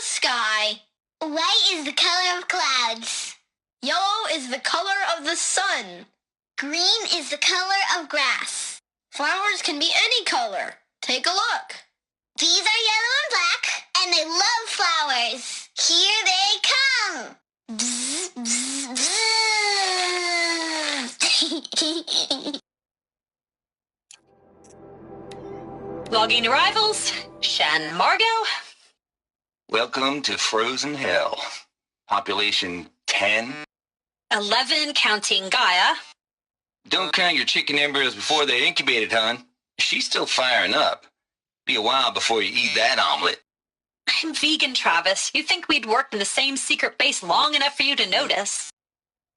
sky. White is the color of clouds. Yellow is the color of the sun. Green is the color of grass. Flowers can be any color. Take a look. These are yellow and black, and they love flowers. Here they come. Bzz, bzz, bzz. Logging arrivals. Shan Margot. Welcome to Frozen Hell. Population 10. 11 counting Gaia. Don't count your chicken embryos before they're incubated, hon. She's still firing up. Be a while before you eat that omelet. I'm vegan, Travis. You'd think we'd worked in the same secret base long enough for you to notice.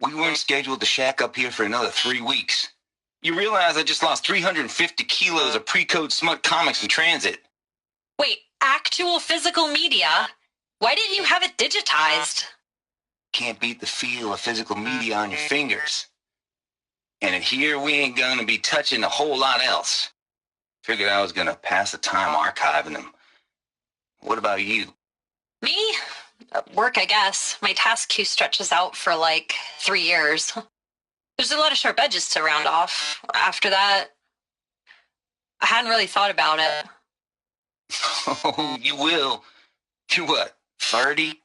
We weren't scheduled to shack up here for another 3 weeks. You realize I just lost 350 kilos of pre-code smut comics in transit. Wait, actual physical media? Why didn't you have it digitized? Can't beat the feel of physical media on your fingers. And in here, we ain't gonna be touching a whole lot else. Figured I was gonna pass the time archiving them. What about you? Me? Work, I guess. My task queue stretches out for like 3 years. There's a lot of sharp edges to round off. After that, I hadn't really thought about it. Oh, you will. You're what, 30?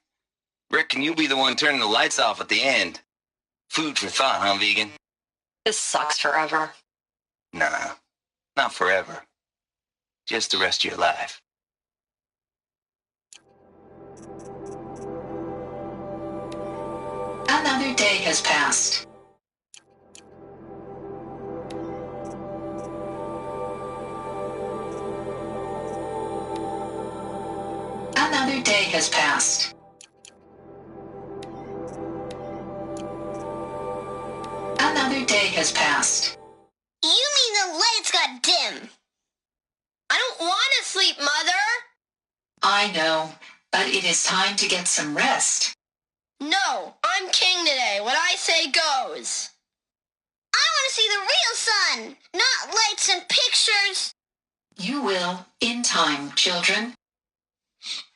Reckon you'll be the one turning the lights off at the end. Food for thought, huh, vegan? This sucks forever. Nah, not forever. Just the rest of your life. Another day has passed. Another day has passed. Another day has passed. You mean the lights got dim? I don't want to sleep, Mother. I know, but it is time to get some rest. No, I'm king today. What I say goes. I want to see the real sun, not lights and pictures. You will, in time, children.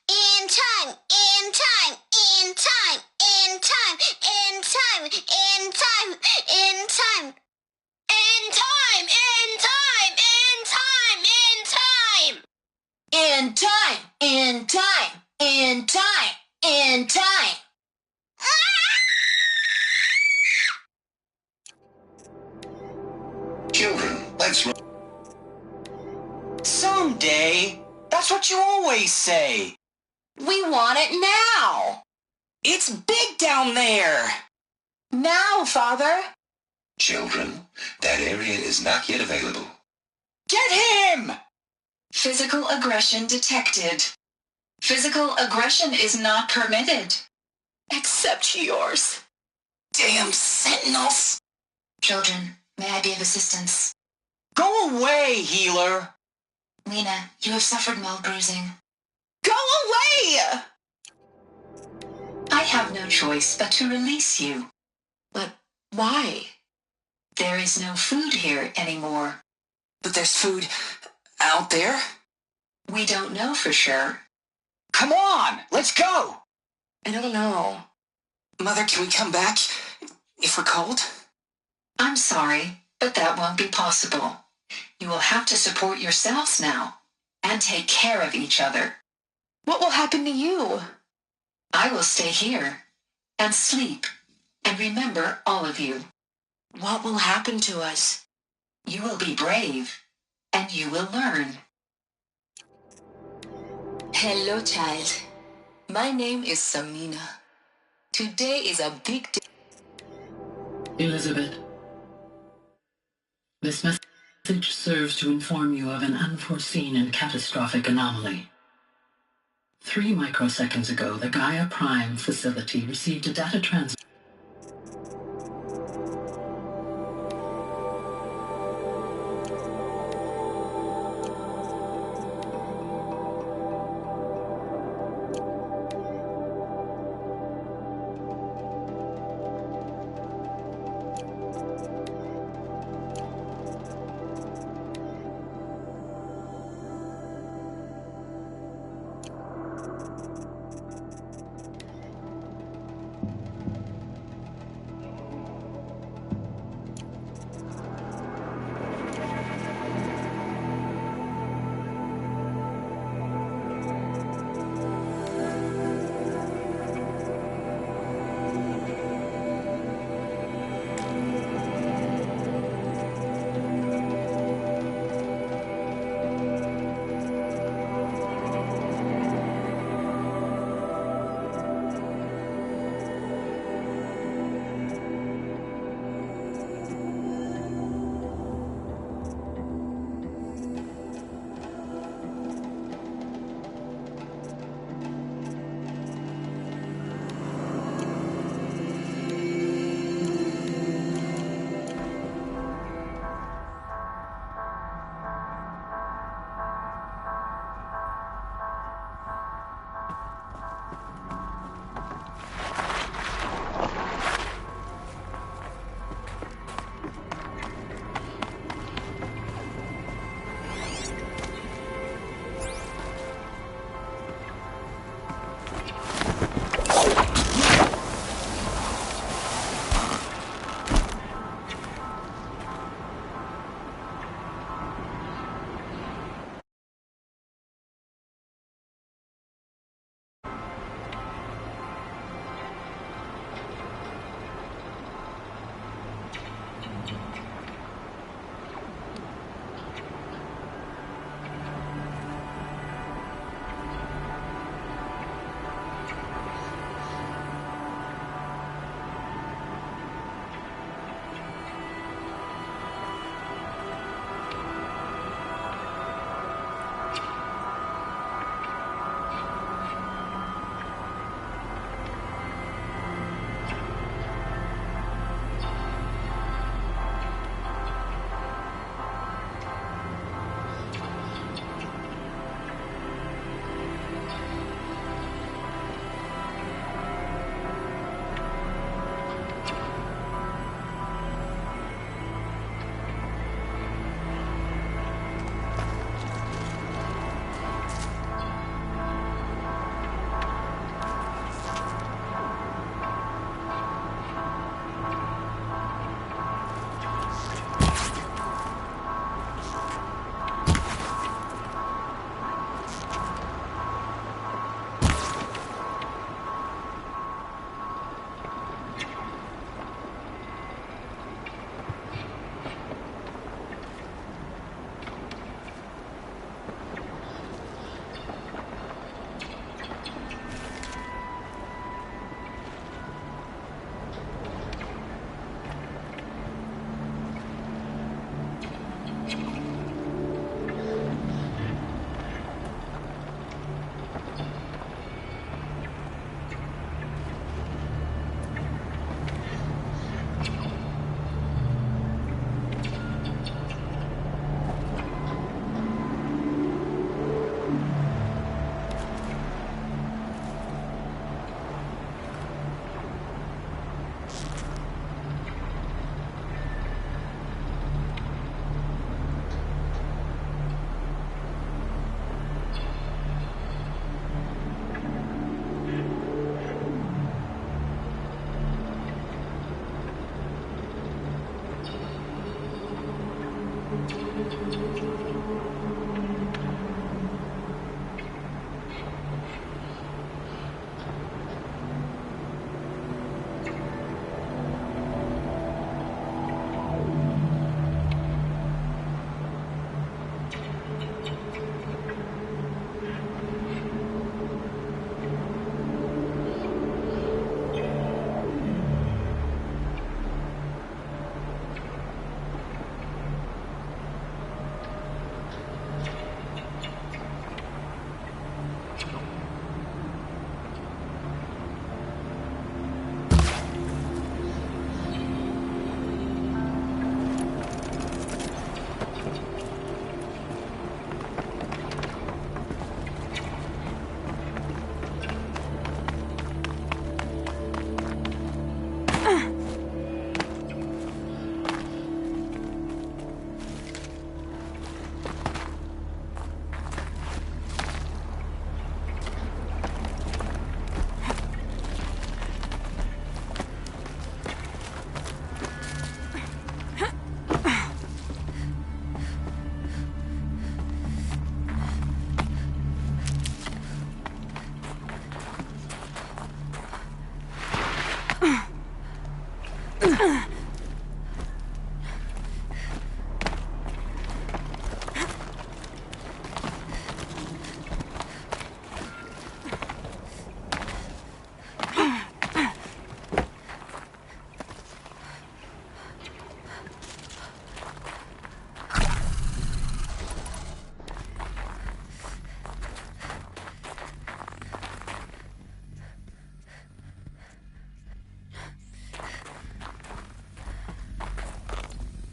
In time, in time, in time, in time, in time, in time, in time. In time, in time, in time, in time. In time, in time, in time, in time. Children, let's run. Someday. That's what you always say. We want it now. It's big down there. Now, Father. Children, that area is not yet available. Get him! Physical aggression detected. Physical aggression is not permitted. Except yours. Damn sentinels. Children, may I be of assistance? Go away, healer. Lena, you have suffered mild bruising. Go away! I have no choice but to release you. But why? There is no food here anymore. But there's food out there? We don't know for sure. Come on, let's go! I don't know. Mother, can we come back if we're cold? I'm sorry, but that won't be possible. You will have to support yourselves now and take care of each other. What will happen to you? I will stay here and sleep and remember all of you. What will happen to us? You will be brave and you will learn. Hello, child. My name is Samina. Today is a big day. Elizabeth, this message serves to inform you of an unforeseen and catastrophic anomaly. 3 microseconds ago, the Gaia Prime facility received a data transmission.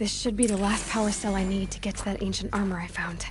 This should be the last power cell I need to get to that ancient armor I found.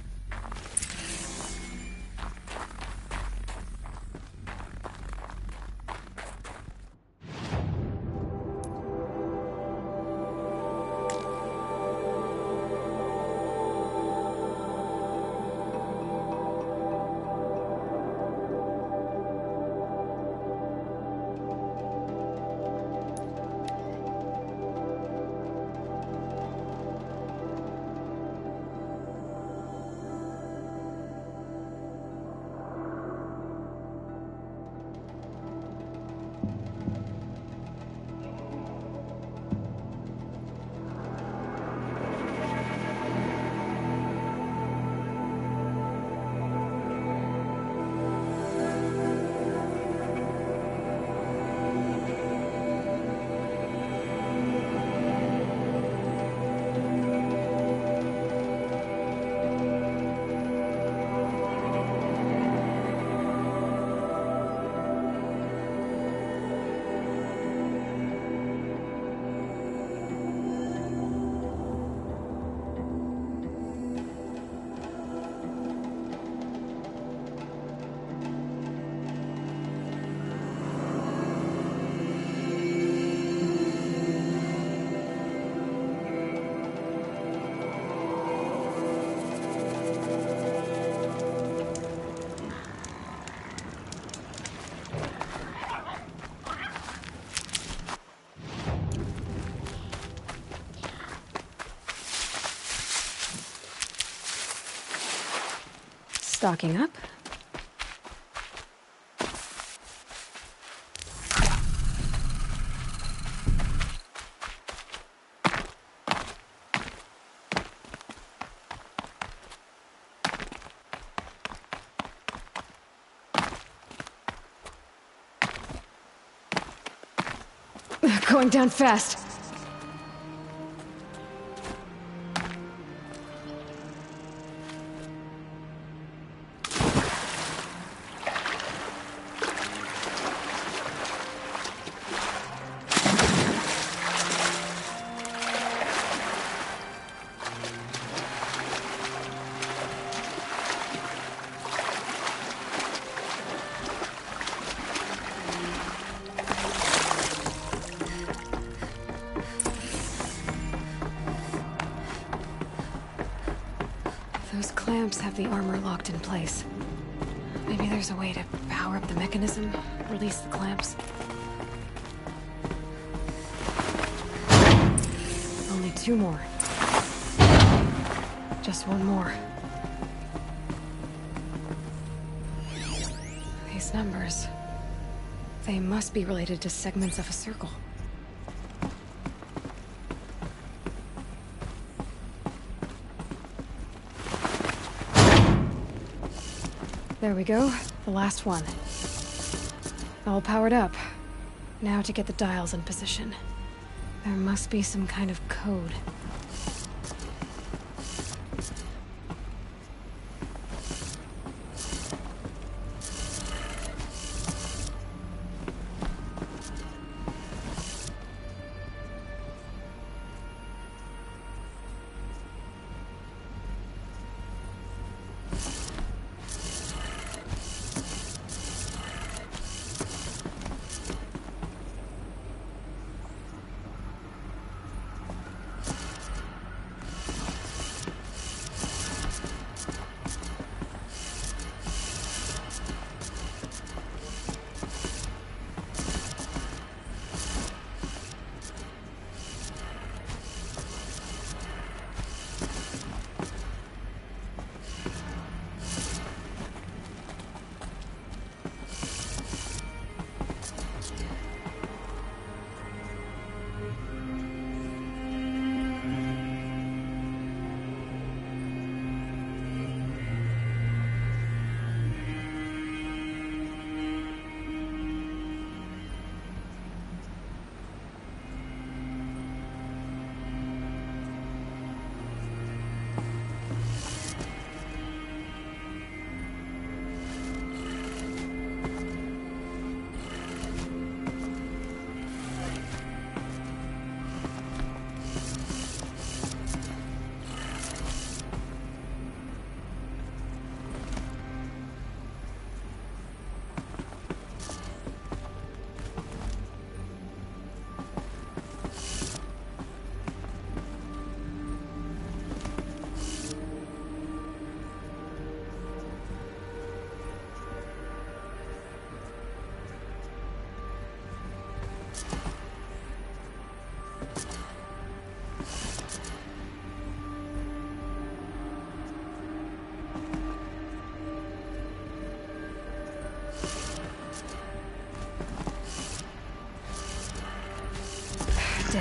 Stocking up. Going down fast. Those clamps have the armor locked in place. Maybe there's a way to power up the mechanism, release the clamps. Only 2 more. Just 1 more. These numbers... they must be related to segments of a circle. There we go. The last one. All powered up. Now to get the dials in position. There must be some kind of code.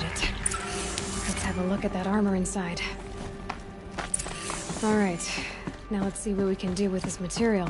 did it. Let's have a look at that armor inside. Alright, now let's see what we can do with this material.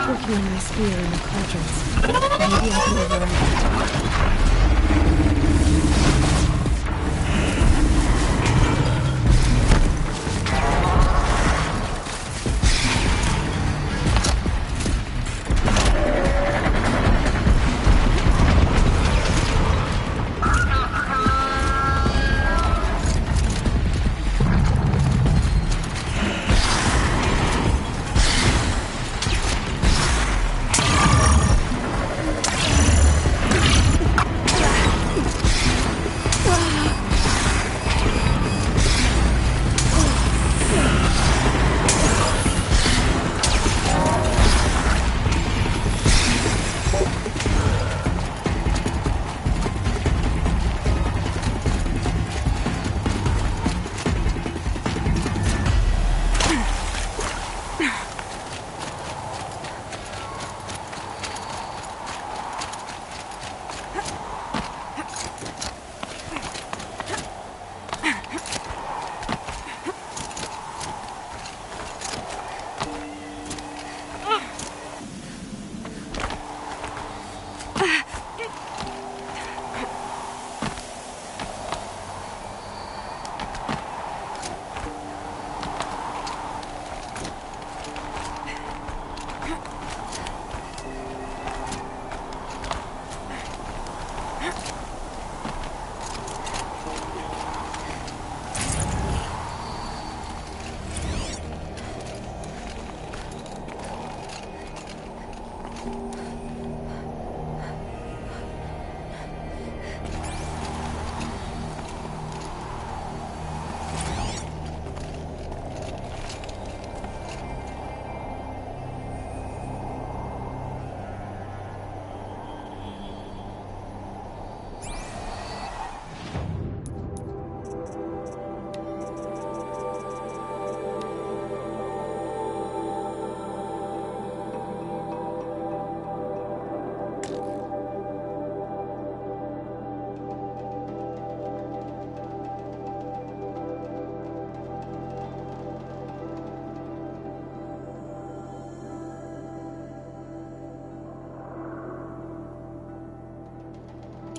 Working on my spear in the cauldrons. Maybe I can override that.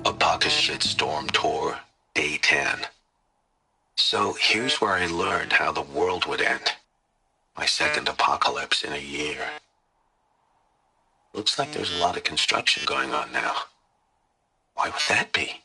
A pocket shitstorm tour, day 10. So here's where I learned how the world would end. My second apocalypse in a year. Looks like there's a lot of construction going on now. Why would that be?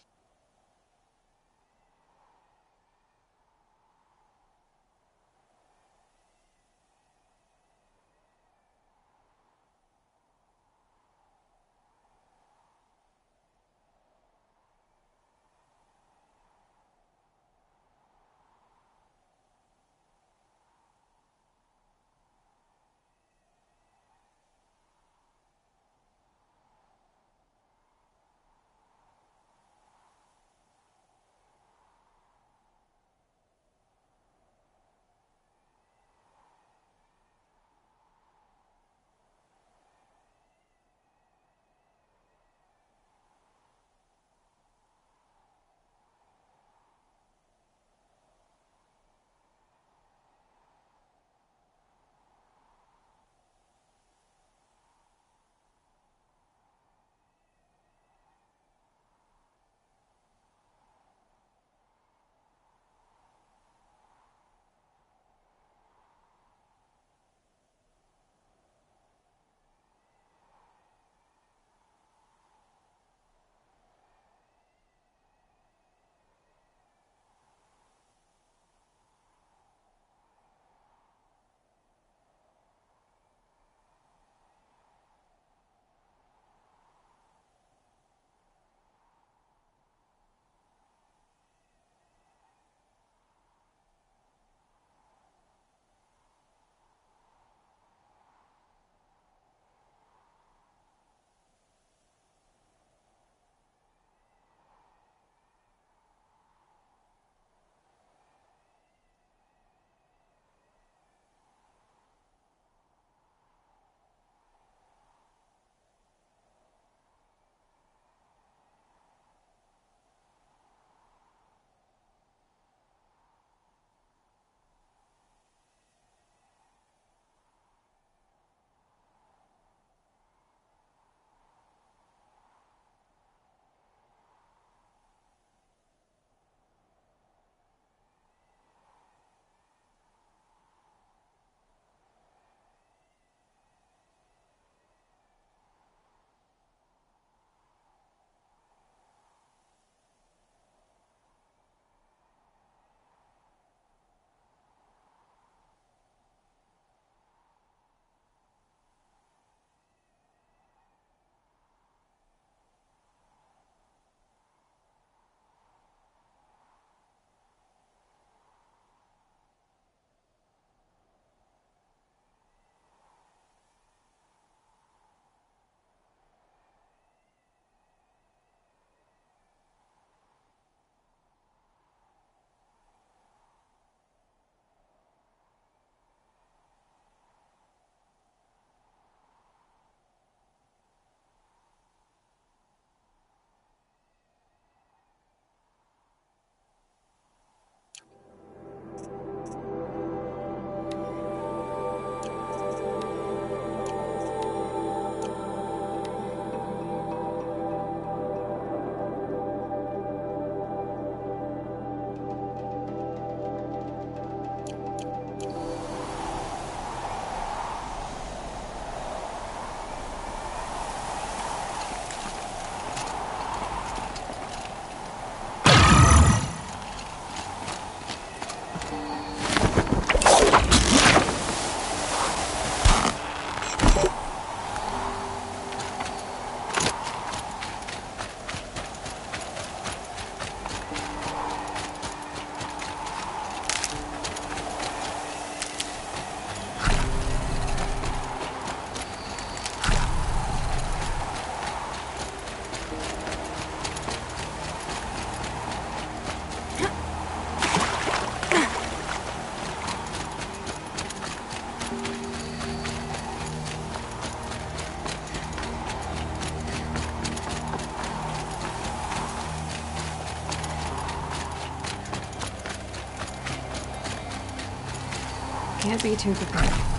Can't be too prepared.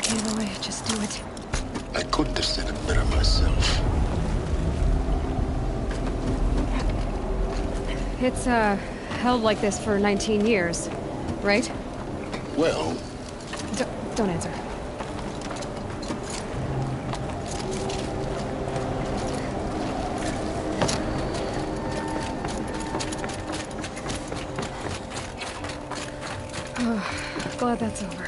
Aloy, just do it. I couldn't have said it better myself. It's, held like this for 19 years, right? Well, Don't answer. Oh, glad that's over.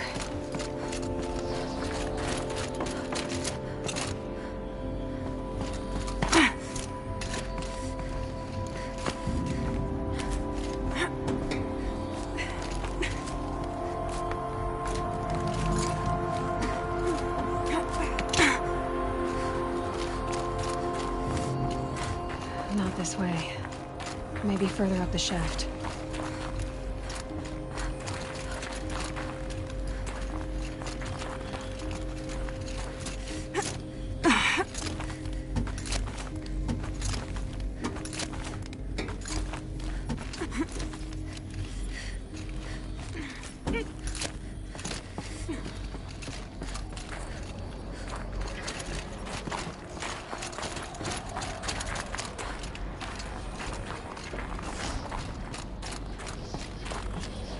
Not this way. Maybe further up the shaft.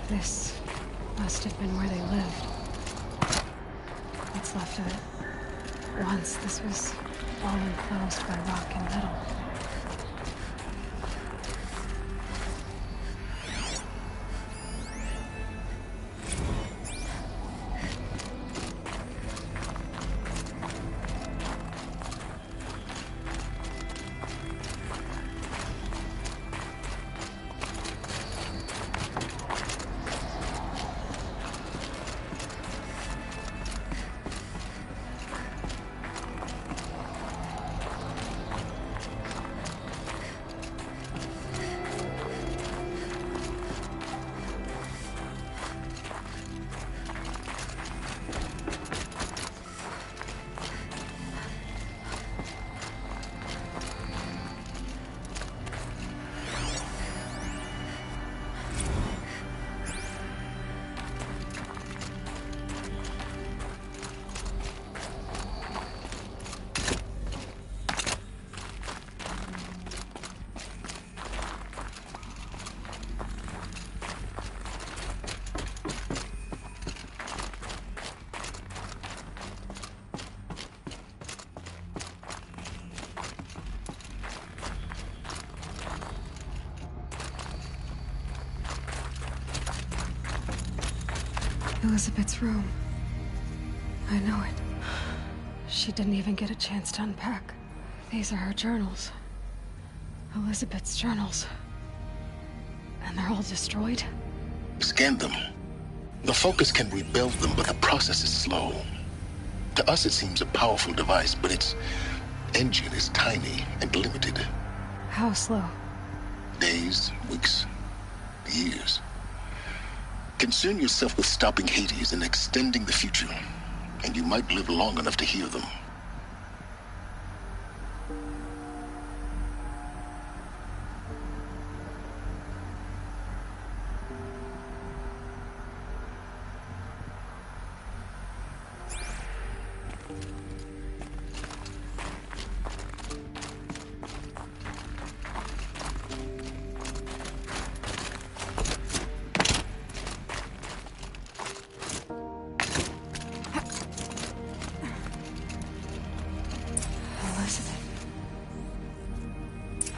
This must have been where they lived. What's left of it. Once this was all enclosed by rock and metal. Elizabeth's room. I know it. She didn't even get a chance to unpack. These are her journals. Elizabeth's journals. And they're all destroyed? scan them. The Focus can rebuild them, but the process is slow. To us, it seems a powerful device, but its engine is tiny and limited. How slow? Days, weeks, years. Concern yourself with stopping Hades and extending the future, and you might live long enough to hear them.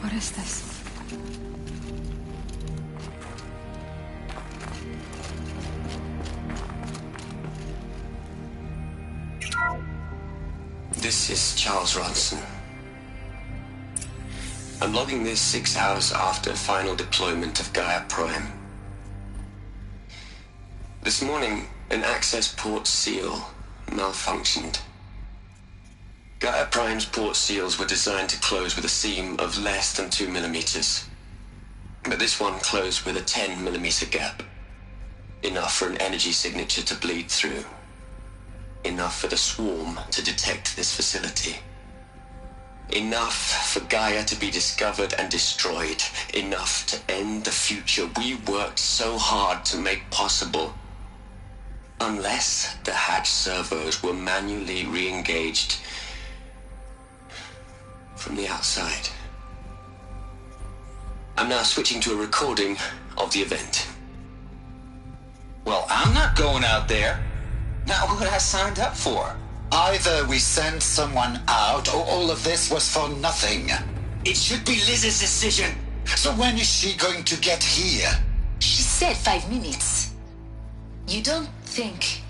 What is this? This is Charles Ronson. I'm logging this 6 hours after final deployment of Gaia Prime. This morning, an access port seal malfunctioned. Gaia Prime's port seals were designed to close with a seam of less than 2 millimeters. But this one closed with a 10 millimeter gap. Enough for an energy signature to bleed through. Enough for the swarm to detect this facility. Enough for Gaia to be discovered and destroyed. Enough to end the future we worked so hard to make possible. Unless the hatch servos were manually re-engaged from the outside. I'm now switching to a recording of the event. Well, I'm not going out there. Not what I signed up for. Either we send someone out, or all of this was for nothing. It should be Liz's decision. So when is she going to get here? She said 5 minutes. You don't think...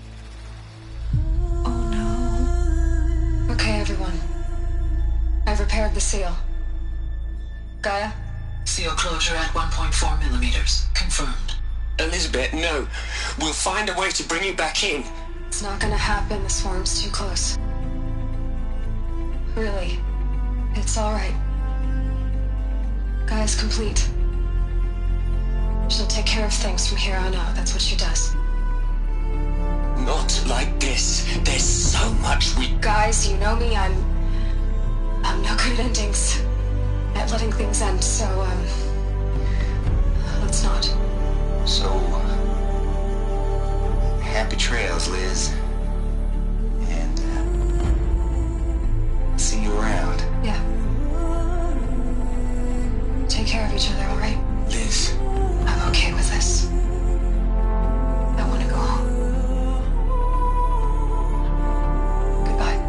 Oh no. Okay, everyone. I've repaired the seal. Gaia? Seal closure at 1.4 millimeters. Confirmed. Elizabeth, no. We'll find a way to bring you back in. It's not gonna happen. The swarm's too close. Really. It's alright. Gaia's complete. She'll take care of things from here on out. That's what she does. Not like this. There's so much we... Guys, you know me. I'm no good at endings. At letting things end, so, let's not. So, happy trails, Liz. And, see you around. Yeah. Take care of each other, alright? Liz. I'm okay with this. I want to go home. Goodbye.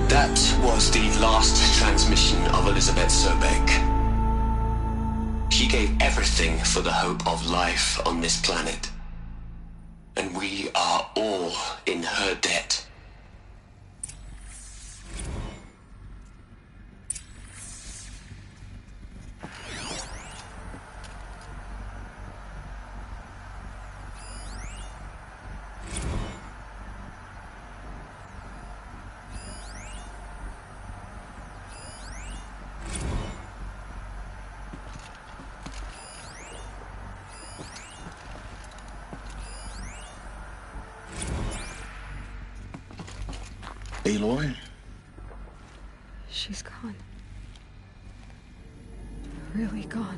That was the last transmission of Elizabeth Sobek. She gave everything for the hope of life on this planet. And we are all in her debt. Aloy? She's gone. Really gone.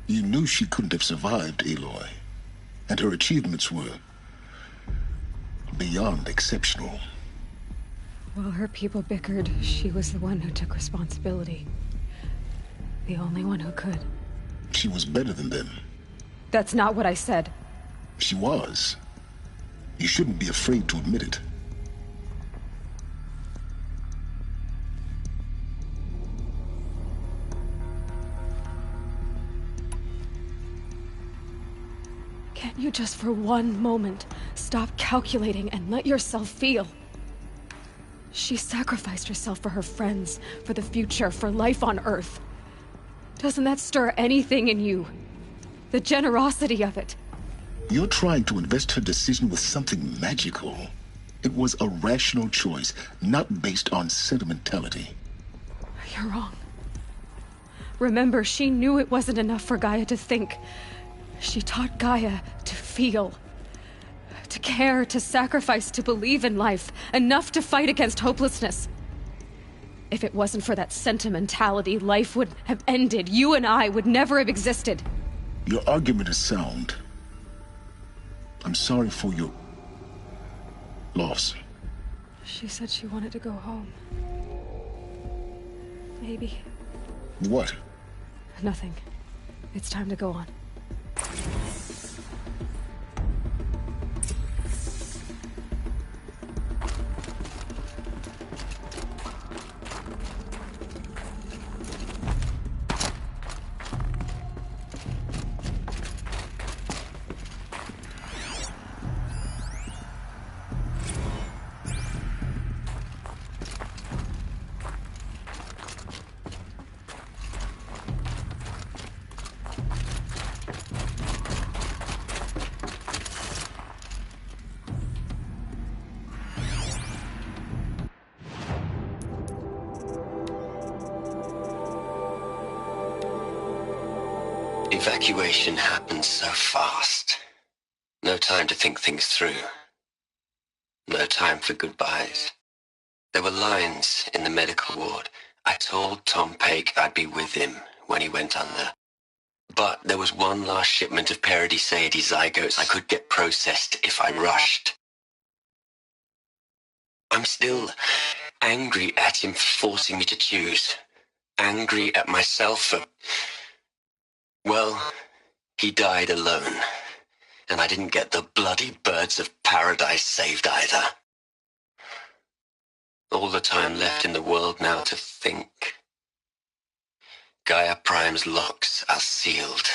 You knew she couldn't have survived, Aloy. And her achievements were beyond exceptional. While her people bickered, she was the one who took responsibility. The only one who could. She was better than them. That's not what I said. She was. You shouldn't be afraid to admit it. Can't you just for one moment stop calculating and let yourself feel? She sacrificed herself for her friends, for the future, for life on Earth. Doesn't that stir anything in you? The generosity of it. You're trying to invest her decision with something magical. It was a rational choice, not based on sentimentality. You're wrong. Remember, she knew it wasn't enough for Gaia to think. She taught Gaia to feel. To care, to sacrifice, to believe in life. Enough to fight against hopelessness. If it wasn't for that sentimentality, life would have ended. You and I would never have existed. Your argument is sound. I'm sorry for your loss. She said she wanted to go home. Maybe. What? Nothing. It's time to go on. Evacuation happened so fast. No time to think things through. No time for goodbyes. There were lines in the medical ward. I told Tom Paik I'd be with him when he went under. But there was one last shipment of Paradis-Sayedy zygotes I could get processed if I rushed. I'm still angry at him for forcing me to choose. Angry at myself for... Well, he died alone. And I didn't get the bloody birds of paradise saved either. All the time left in the world now to think. Gaia Prime's locks are sealed.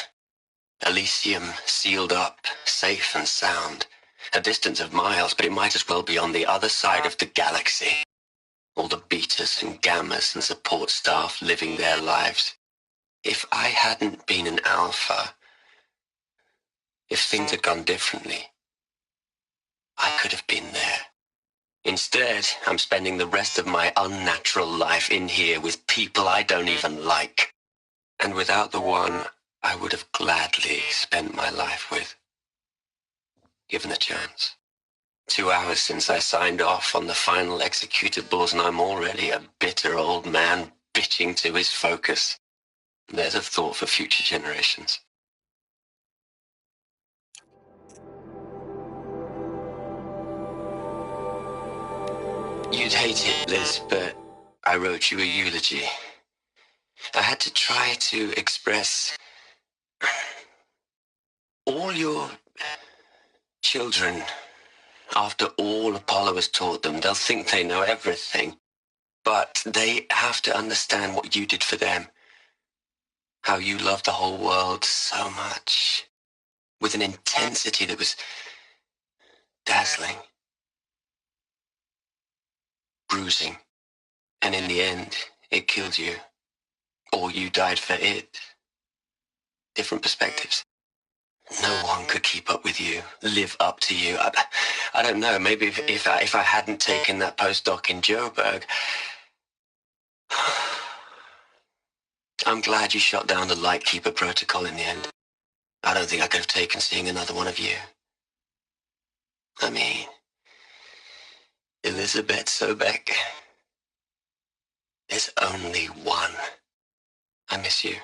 Elysium sealed up, safe and sound. A distance of miles, but it might as well be on the other side of the galaxy. All the betas and gammas and support staff living their lives. If I hadn't been an alpha, if things had gone differently, I could have been there. Instead, I'm spending the rest of my unnatural life in here with people I don't even like. And without the one I would have gladly spent my life with, given the chance. 2 hours since I signed off on the final executables, and I'm already a bitter old man bitching to his focus. There's a thought for future generations. You'd hate it, Liz, but I wrote you a eulogy. I had to try to express all your children. After all Apollo has taught them, they'll think they know everything. But they have to understand what you did for them. How you loved the whole world so much. With an intensity that was dazzling. Bruising. And in the end, it killed you. Or you died for it. Different perspectives. No one could keep up with you, live up to you. I don't know, maybe if I hadn't taken that postdoc in Joburg. I'm glad you shot down the Lightkeeper protocol in the end. I don't think I could have taken seeing another one of you. I mean, Elizabeth Sobek. There's only one. I miss you.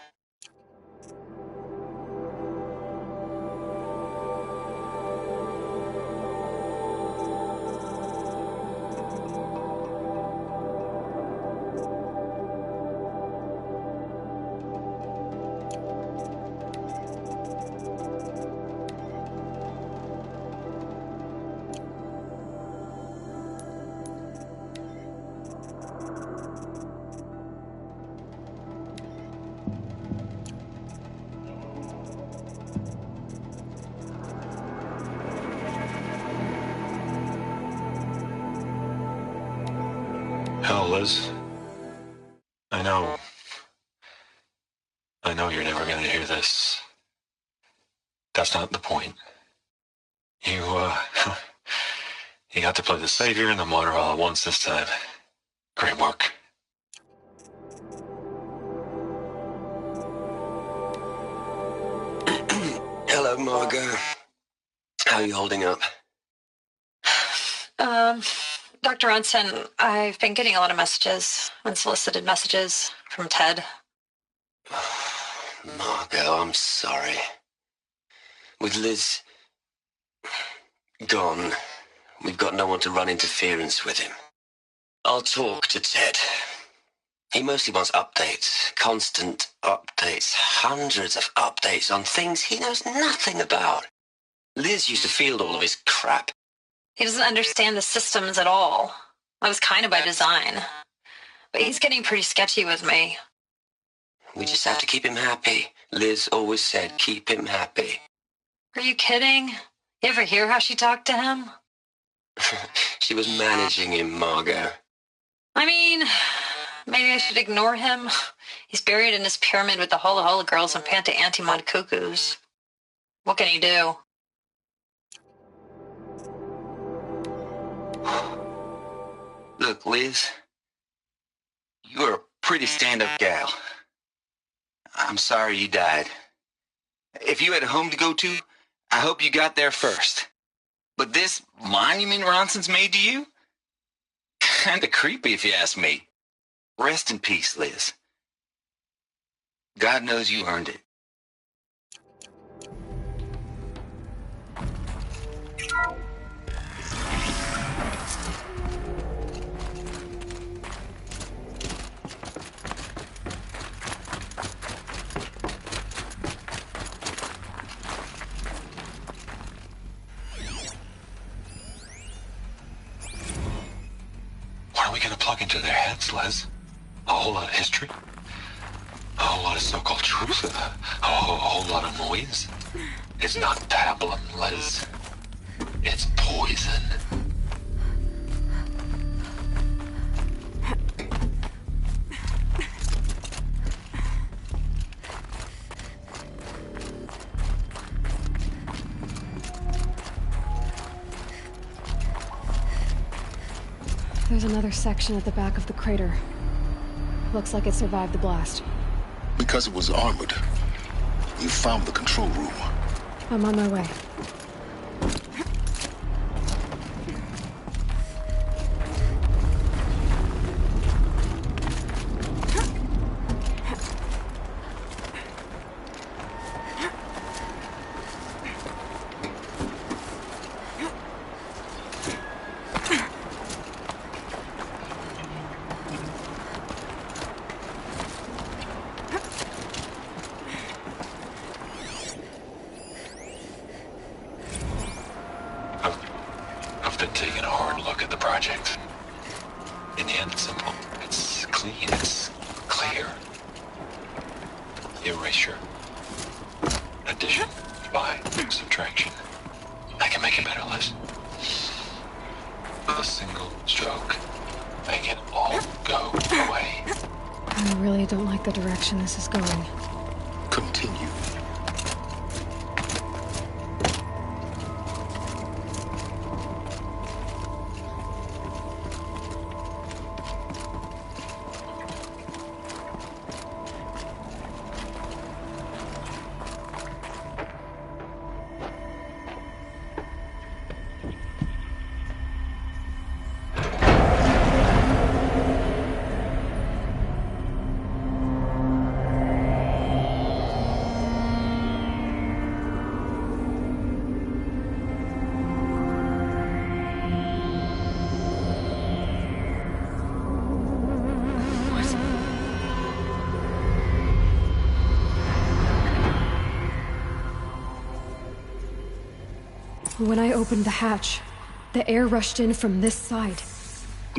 Hell, Liz. I know you're never gonna hear this. That's not the point. You, you got to play the savior and the martyr all at once this time. Great work. Hello, Margot. How are you holding up? Dr. Ronson, I've been getting a lot of messages, unsolicited messages from Ted. Margot, I'm sorry. With Liz gone, we've got no one to run interference with him. I'll talk to Ted. He mostly wants updates, constant updates, hundreds of updates on things he knows nothing about. Liz used to field all of his crap. He doesn't understand the systems at all. That was kind of by design. But he's getting pretty sketchy with me. We just have to keep him happy. Liz always said, keep him happy. Are you kidding? You ever hear how she talked to him? She was managing him, Margot. I mean, maybe I should ignore him. He's buried in his pyramid with the Hola Hola girls and Panta Antimod cuckoos. What can he do? Look, Liz, you're a pretty stand-up gal. I'm sorry you died. If you had a home to go to, I hope you got there first. But this monument Ronson's made to you? Kinda creepy if you ask me. Rest in peace, Liz. God knows you earned it. What are we gonna plug into their heads, Les? A whole lot of history? A whole lot of so-called truth? A whole lot of noise? It's not pablum, Les. It's poison. There's another section at the back of the crater. Looks like it survived the blast. Because it was armored, you found the control room. I'm on my way. I've been taking a hard look at the project. In the end, it's simple. It's clean. It's clear. Erasure. Addition. By. Subtraction. I can make it better, Les. With a single stroke. Make it all go away. I really don't like the direction this is going. Continue. When I opened the hatch, the air rushed in from this side.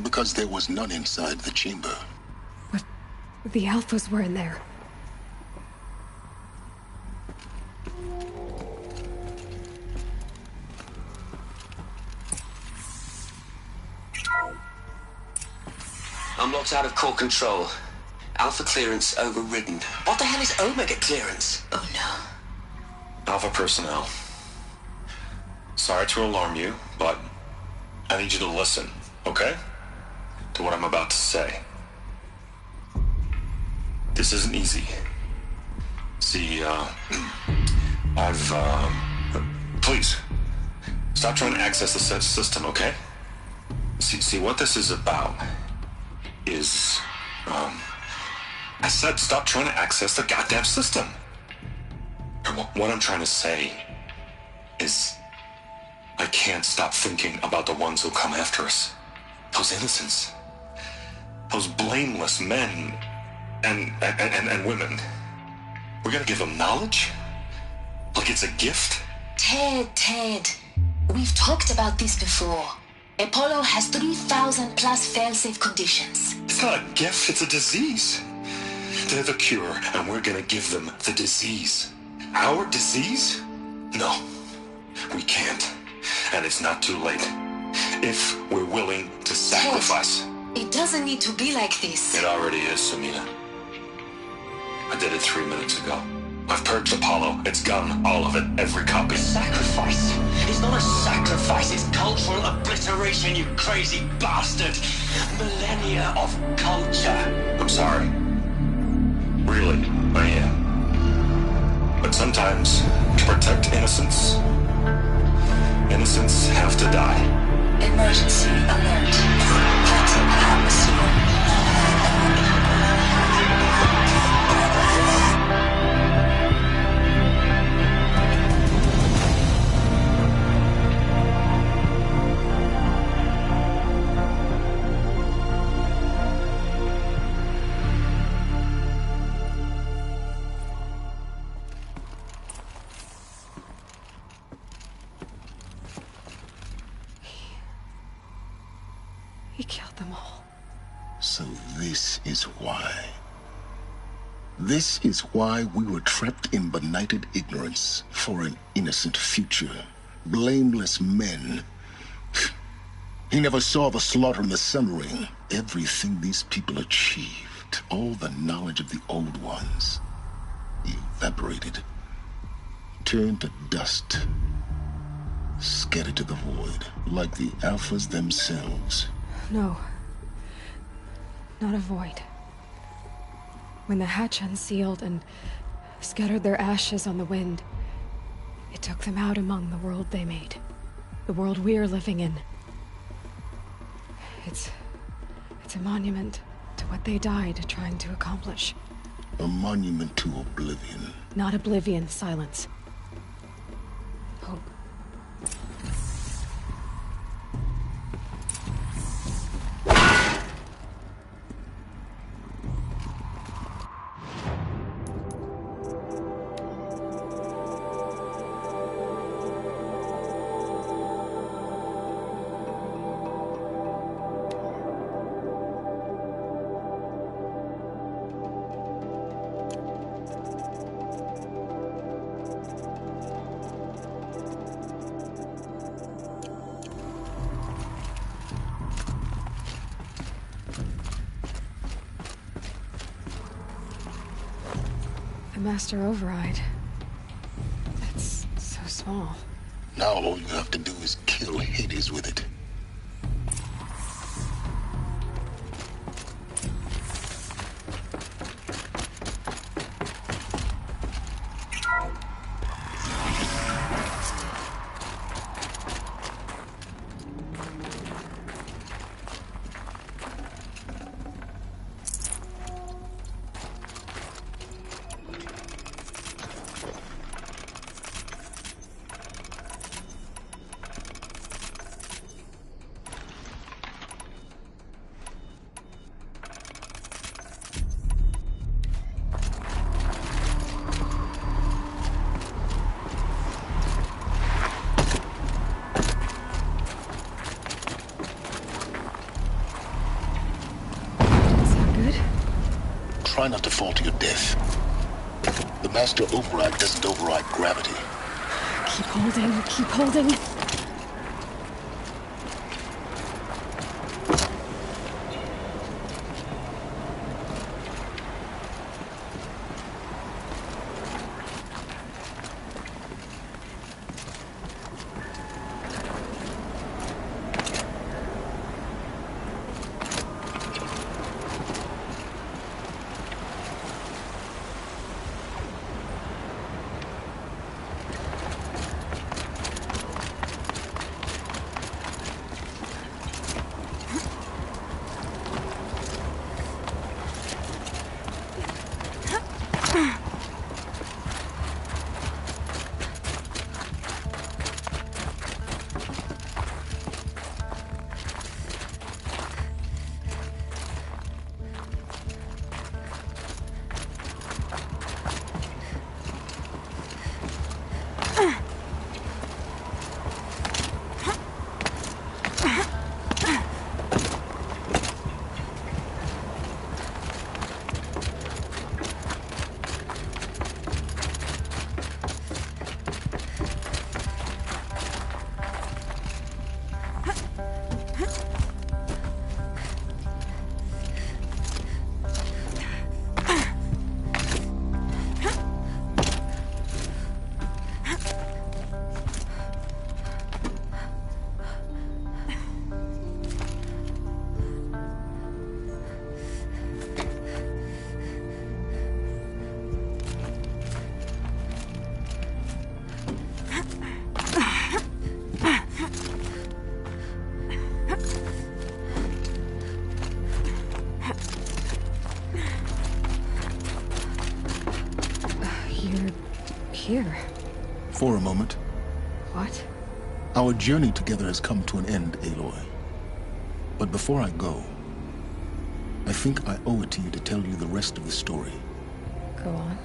Because there was none inside the chamber. But the Alphas were in there. I'm locked out of core control. Alpha clearance overridden. What the hell is Omega clearance? Oh no. Alpha personnel. Sorry to alarm you, but I need you to listen, okay? To what I'm about to say. This isn't easy. See, please, stop trying to access the system, okay? See, what this is about is, I said stop trying to access the goddamn system. What I'm trying to say is, I can't stop thinking about the ones who come after us. Those innocents. Those blameless men and women. We're gonna give them knowledge? Like it's a gift? Ted. We've talked about this before. Apollo has 3,000 plus fail-safe conditions. It's not a gift, it's a disease. They're the cure, and we're gonna give them the disease. Our disease? No, we can't. And it's not too late. If we're willing to sacrifice. Ted, it doesn't need to be like this. It already is, Samina. I did it 3 minutes ago. I've purged Apollo. It's gone. All of it. Every copy. Sacrifice? It's not a sacrifice. It's cultural obliteration, you crazy bastard. Millennia of culture. I'm sorry. Really, I am. But sometimes, to protect innocence, innocents have to die. Emergency alert. Vital atmosphere. killed them all. So this is why. This is why we were trapped in benighted ignorance for an innocent future. Blameless men. He never saw the slaughter in the Sun Ring. Everything these people achieved, all the knowledge of the old ones, evaporated, turned to dust, scattered to the void, like the Alphas themselves. No. Not a void. When the hatch unsealed and scattered their ashes on the wind, it took them out among the world they made. The world we're living in. It's a monument to what they died trying to accomplish. A monument to oblivion. Not oblivion, silence. Hope. The Master Override. It's so small. Now all you have to do is kill Hades with it. Try not to fall to your death. The Master Override doesn't override gravity. Keep holding, keep holding. Here. For a moment. What? Our journey together has come to an end, Aloy. But before I go, I think I owe it to you to tell you the rest of the story. Go on.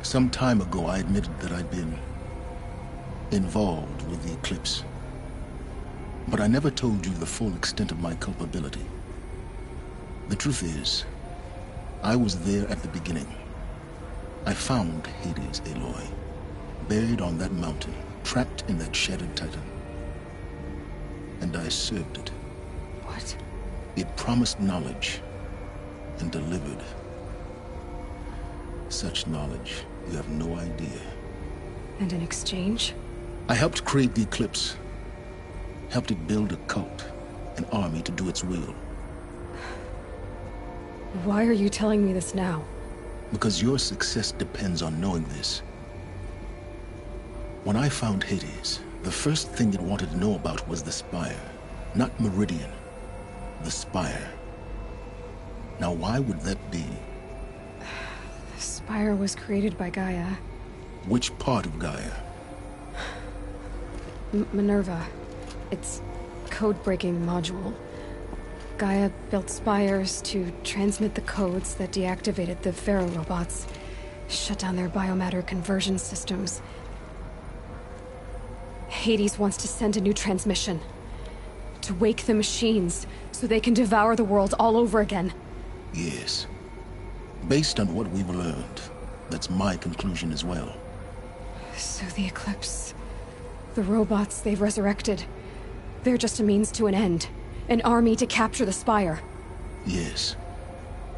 Some time ago, I admitted that I'd been involved with the eclipse. But I never told you the full extent of my culpability. The truth is, I was there at the beginning. I found Hades, Aloy, buried on that mountain, trapped in that shattered titan. And I served it. What? It promised knowledge and delivered. Such knowledge, you have no idea. And in exchange? I helped create the Eclipse. Helped it build a cult, an army to do its will. Why are you telling me this now? Because your success depends on knowing this. When I found Hades, the first thing it wanted to know about was the Spire. Not Meridian. The Spire. Now why would that be? The Spire was created by Gaia. Which part of Gaia? Minerva. Its code-breaking module. Gaia built spires to transmit the codes that deactivated the Pharaoh robots, shut down their biomatter conversion systems. Hades wants to send a new transmission. To wake the machines, so they can devour the world all over again. Yes. Based on what we've learned, that's my conclusion as well. So the Eclipse... the robots they've resurrected... they're just a means to an end. An army to capture the Spire. Yes.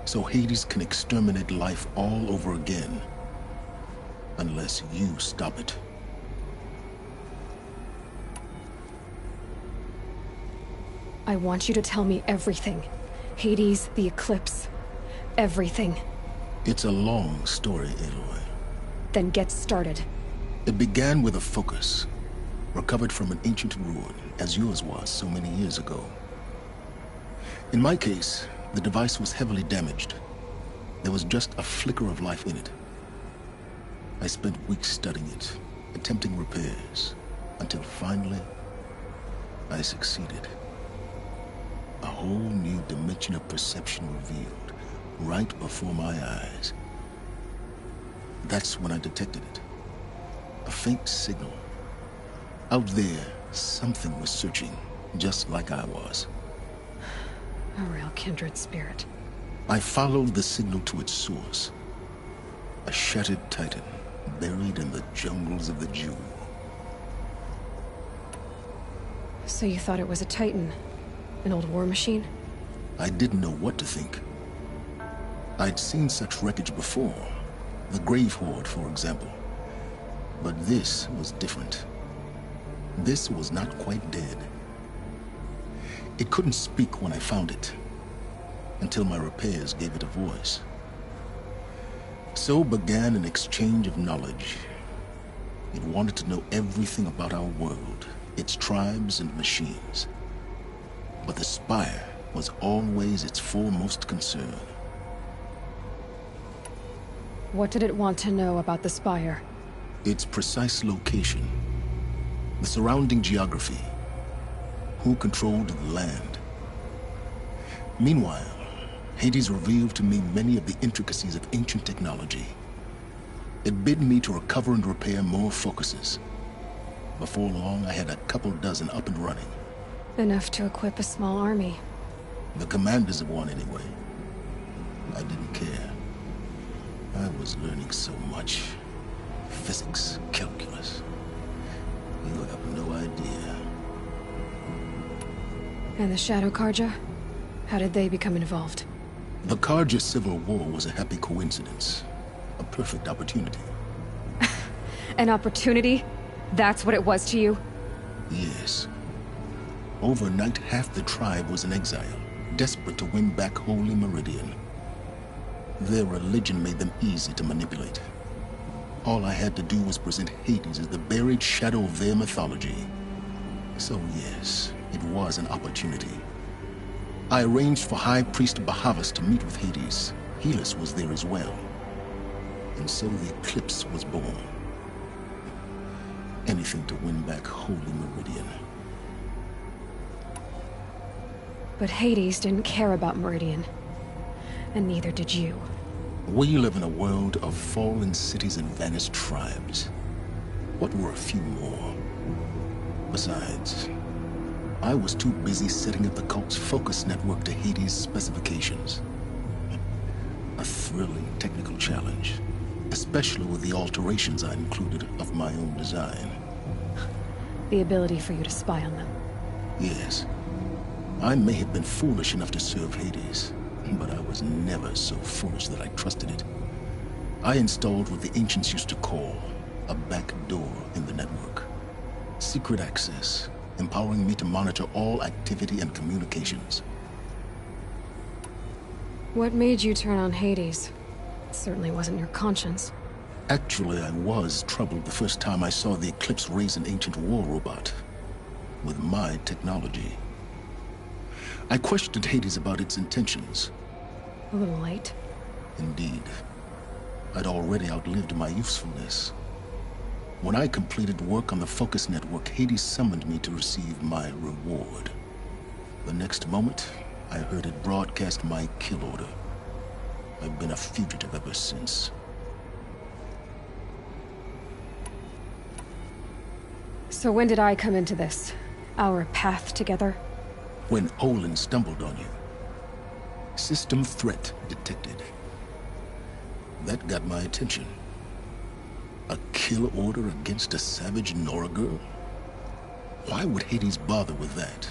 So Hades can exterminate life all over again. Unless you stop it. I want you to tell me everything. Hades, the Eclipse. Everything. It's a long story, Aloy. Then get started. It began with a focus. Recovered from an ancient ruin, as yours was so many years ago. In my case, the device was heavily damaged. There was just a flicker of life in it. I spent weeks studying it, attempting repairs, until finally, I succeeded. A whole new dimension of perception revealed, right before my eyes. That's when I detected it. A faint signal. Out there, something was searching, just like I was. A real kindred spirit. I followed the signal to its source. A shattered titan, buried in the jungles of the Jew. So you thought it was a titan? An old war machine? I didn't know what to think. I'd seen such wreckage before. The Grave Horde, for example. But this was different. This was not quite dead. It couldn't speak when I found it, until my repairs gave it a voice. So began an exchange of knowledge. It wanted to know everything about our world, its tribes and machines. But the Spire was always its foremost concern. What did it want to know about the Spire? Its precise location, the surrounding geography, who controlled the land. Meanwhile, Hades revealed to me many of the intricacies of ancient technology. It bid me to recover and repair more focuses. Before long, I had a couple dozen up and running. Enough to equip a small army. The commanders of one, anyway. I didn't care. I was learning so much. Physics, calculus. You have no idea. And the Shadow Karja? How did they become involved? The Karja Civil War was a happy coincidence. A perfect opportunity. An opportunity? That's what it was to you? Yes. Overnight, half the tribe was in exile, desperate to win back Holy Meridian. Their religion made them easy to manipulate. All I had to do was present Hades as the buried shadow of their mythology. So yes, it was an opportunity. I arranged for High Priest Bahavas to meet with Hades. Helis was there as well. And so the Eclipse was born. Anything to win back Holy Meridian. But Hades didn't care about Meridian. And neither did you. We live in a world of fallen cities and vanished tribes. What were a few more? Besides, I was too busy setting up the cult's focus network to Hades' specifications. A thrilling technical challenge, especially with the alterations I included of my own design. The ability for you to spy on them. Yes. I may have been foolish enough to serve Hades, but I was never so foolish that I trusted it. I installed what the ancients used to call a back door in the network. Secret access, empowering me to monitor all activity and communications. What made you turn on Hades? It certainly wasn't your conscience. Actually, I was troubled the first time I saw the Eclipse raise an ancient war robot with my technology. I questioned Hades about its intentions. A little late. Indeed. I'd already outlived my usefulness. When I completed work on the Focus Network, Hades summoned me to receive my reward. The next moment, I heard it broadcast my kill order. I've been a fugitive ever since. So when did I come into this? Our path together? When Olin stumbled on you. System threat detected. That got my attention. A kill order against a savage Nora girl? Why would Hades bother with that?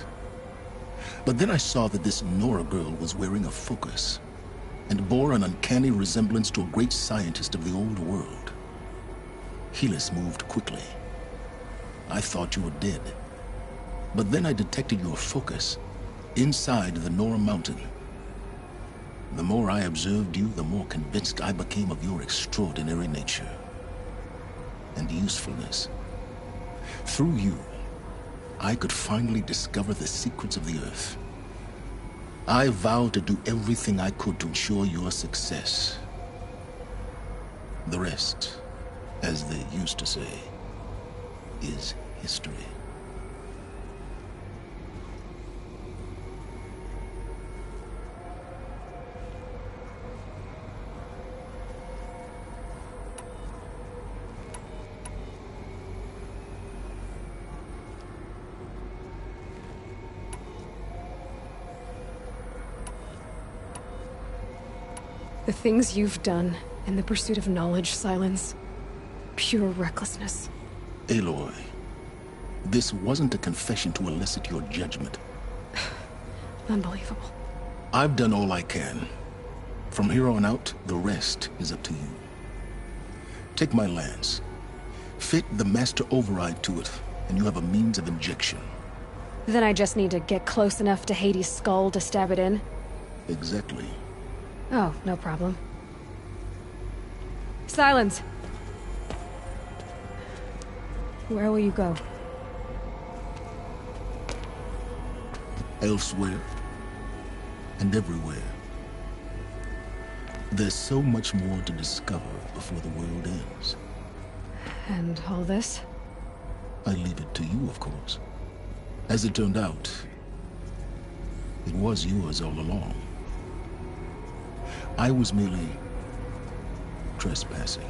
But then I saw that this Nora girl was wearing a focus, and bore an uncanny resemblance to a great scientist of the old world. Helis moved quickly. I thought you were dead. But then I detected your focus inside the Nora mountain. The more I observed you, the more convinced I became of your extraordinary nature and usefulness. Through you, I could finally discover the secrets of the Earth. I vowed to do everything I could to ensure your success. The rest, as they used to say, is history. The things you've done in the pursuit of knowledge, Silence. Pure recklessness. Aloy, this wasn't a confession to elicit your judgment. Unbelievable. I've done all I can. From here on out, the rest is up to you. Take my lance. Fit the master override to it, and you have a means of injection. Then I just need to get close enough to Hades' skull to stab it in? Exactly. Oh, no problem. Silence! Where will you go? Elsewhere. And everywhere. There's so much more to discover before the world ends. And all this? I leave it to you, of course. As it turned out, it was yours all along. I was merely trespassing.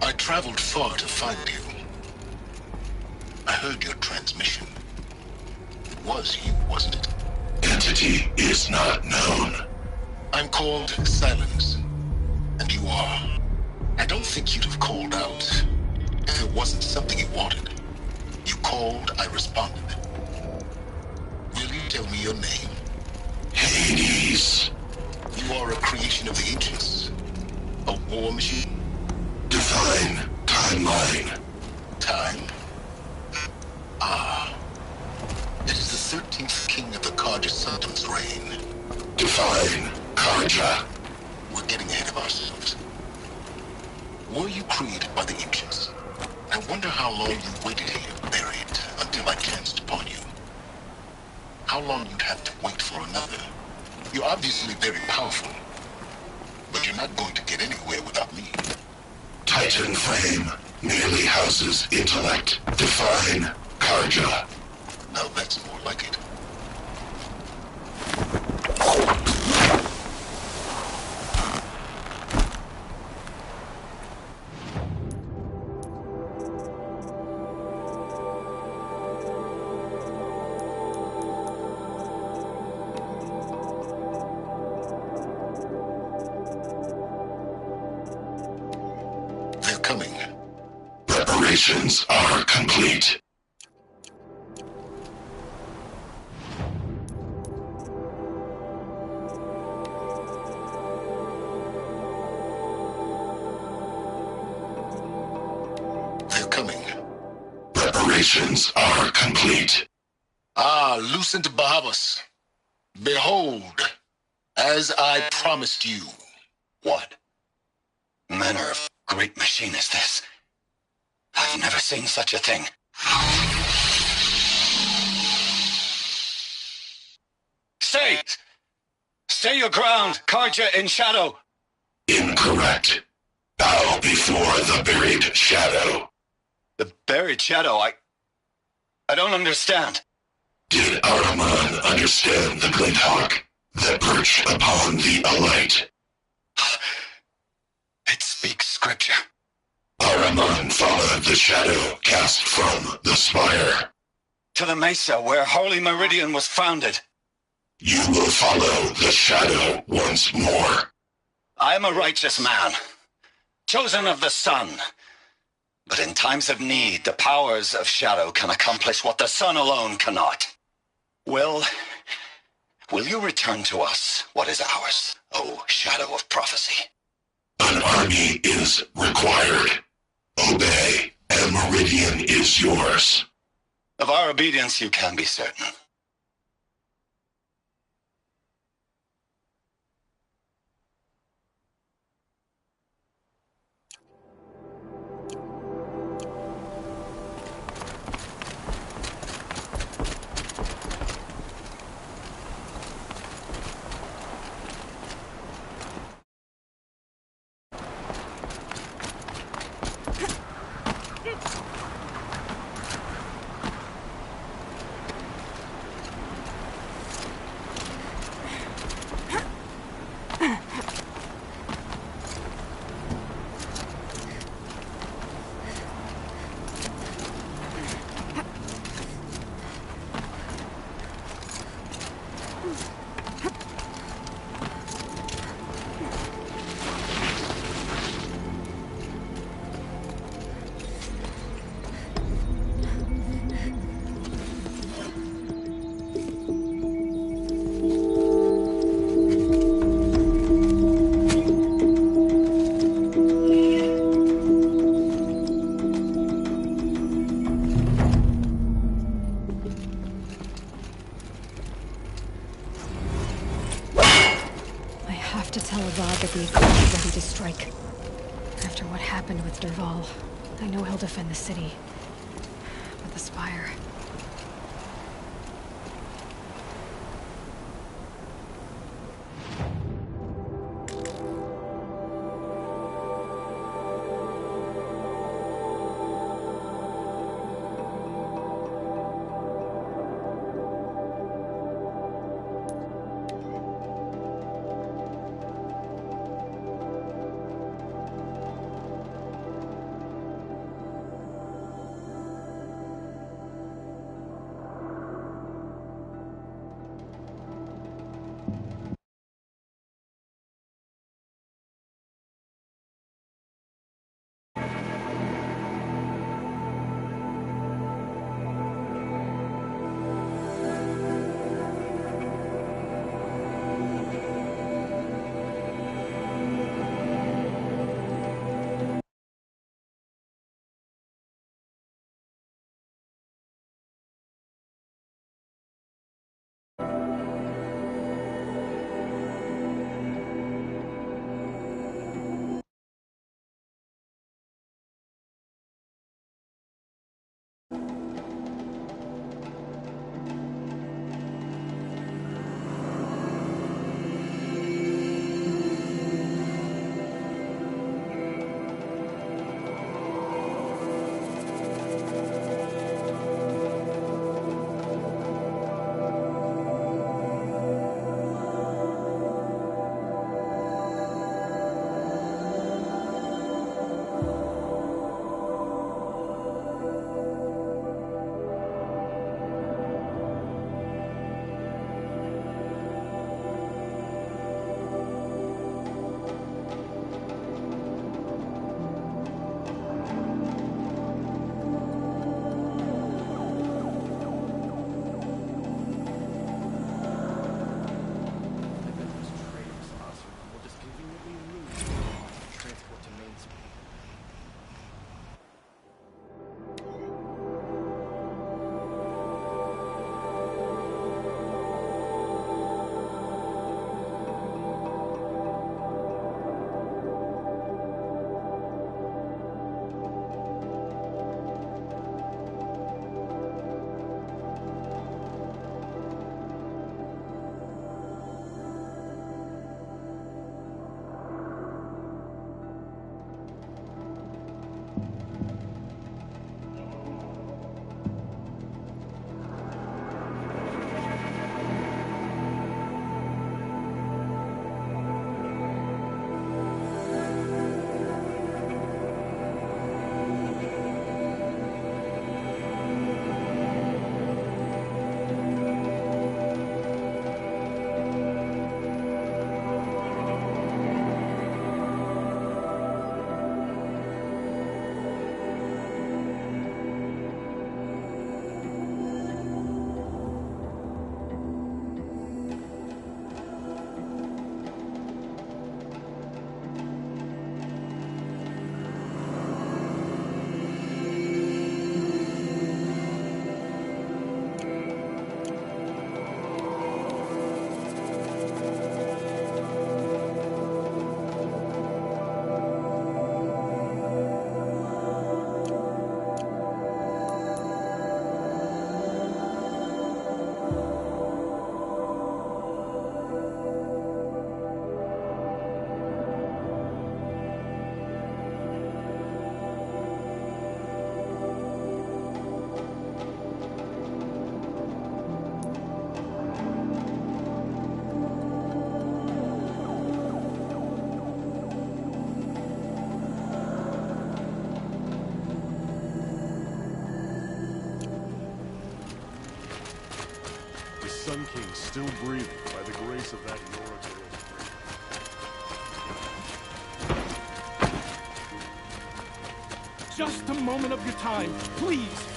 I traveled far to find you. I heard your transmission. It was you, wasn't it? Entity is not known. I'm called Silence, and you are. I don't think you'd have called out if it wasn't something you wanted. You called, I responded. Will you tell me your name? Hades. You are a creation of the ancients. A war machine. Divine timeline. Time. Ah. It is the 13th king of the Carja Sultan's reign. Divine Karja. We're getting ahead of ourselves. Were you created by the ancients? I wonder how long you waited here, buried, until I chanced upon you. How long you'd have to wait for another. You're obviously very powerful, but you're not going to get anywhere without me. Titan flame merely houses intellect. Define Karja. Now that's more like it. They're coming. Preparations are complete. They're coming. Preparations are complete. Ah, Lucent Bahavas. Behold, as I promised you. What manner of great machine is this? I've never seen such a thing. Stay! Stay your ground, Karja in shadow! Incorrect. Bow before the buried shadow. The buried shadow, I don't understand. Did Araman understand the glint hawk that perched upon the alight? It speaks scripture. Araman followed the shadow cast from the spire. To the mesa where Holy Meridian was founded. You will follow the shadow once more. I am a righteous man, chosen of the sun. But in times of need, the powers of shadow can accomplish what the sun alone cannot. Will you return to us what is ours, O shadow of prophecy? An army is required. Obey, and Meridian is yours. Of our obedience you can be certain. To tell Avad that the Accord is ready to strike. After what happened with Derval, I know he'll defend the city. But the Spire... Sun King still breathing by the grace of that Nora girl's brain. Just a moment of your time, please!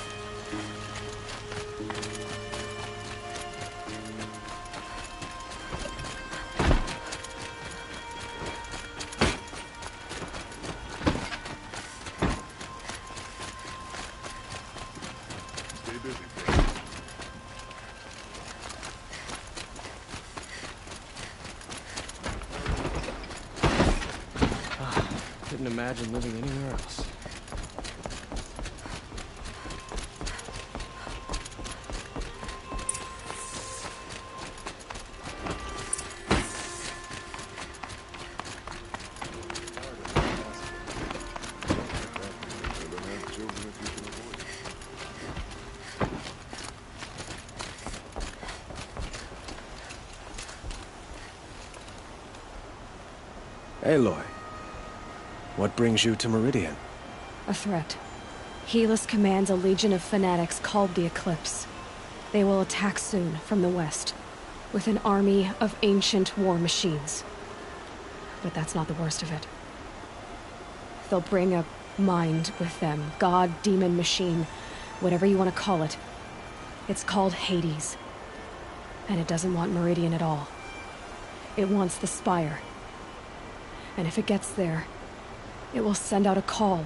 Stay busy, Couldn't imagine living anywhere else. Aloy, what brings you to Meridian? A threat. Helis commands a legion of fanatics called the Eclipse. They will attack soon from the west, with an army of ancient war machines. But that's not the worst of it. They'll bring a mind with them, god, demon, machine, whatever you want to call it. It's called Hades. And it doesn't want Meridian at all. It wants the Spire. And if it gets there, it will send out a call,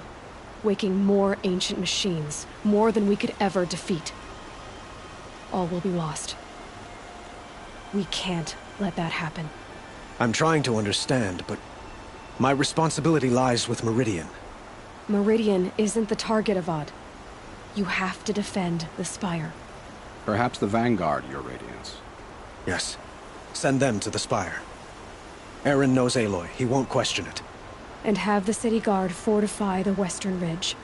waking more ancient machines, more than we could ever defeat. All will be lost. We can't let that happen. I'm trying to understand, but my responsibility lies with Meridian. Meridian isn't the target, Avad. You have to defend the Spire. Perhaps the Vanguard, Your Radiance. Yes. Send them to the Spire. Aaron knows Aloy. He won't question it. And have the city guard fortify the western ridge.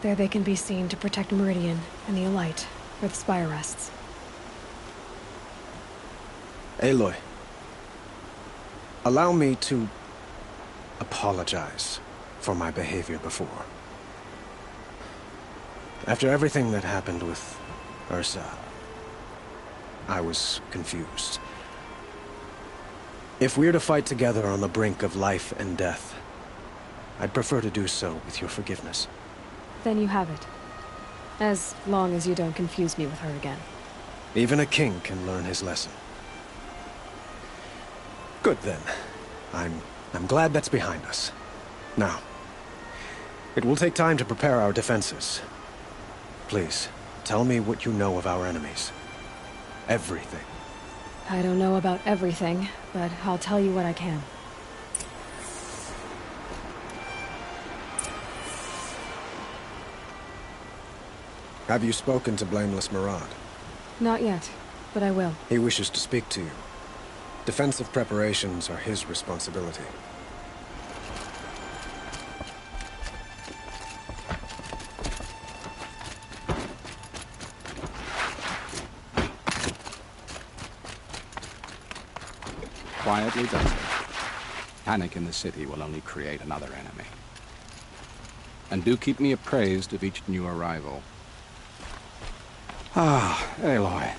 There they can be seen to protect Meridian and the Elite, where the Spire rests. Aloy, allow me to apologize for my behavior before. After everything that happened with Ursa, I was confused. If we're to fight together on the brink of life and death, I'd prefer to do so with your forgiveness. Then you have it. As long as you don't confuse me with her again. Even a king can learn his lesson. Good then. I'm glad that's behind us. Now, it will take time to prepare our defenses. Please, tell me what you know of our enemies. Everything. I don't know about everything, but I'll tell you what I can. Have you spoken to Blameless Murad? Not yet, but I will. He wishes to speak to you. Defensive preparations are his responsibility. Quietly does it. Panic in the city will only create another enemy. And do keep me appraised of each new arrival. Ah, Aloy.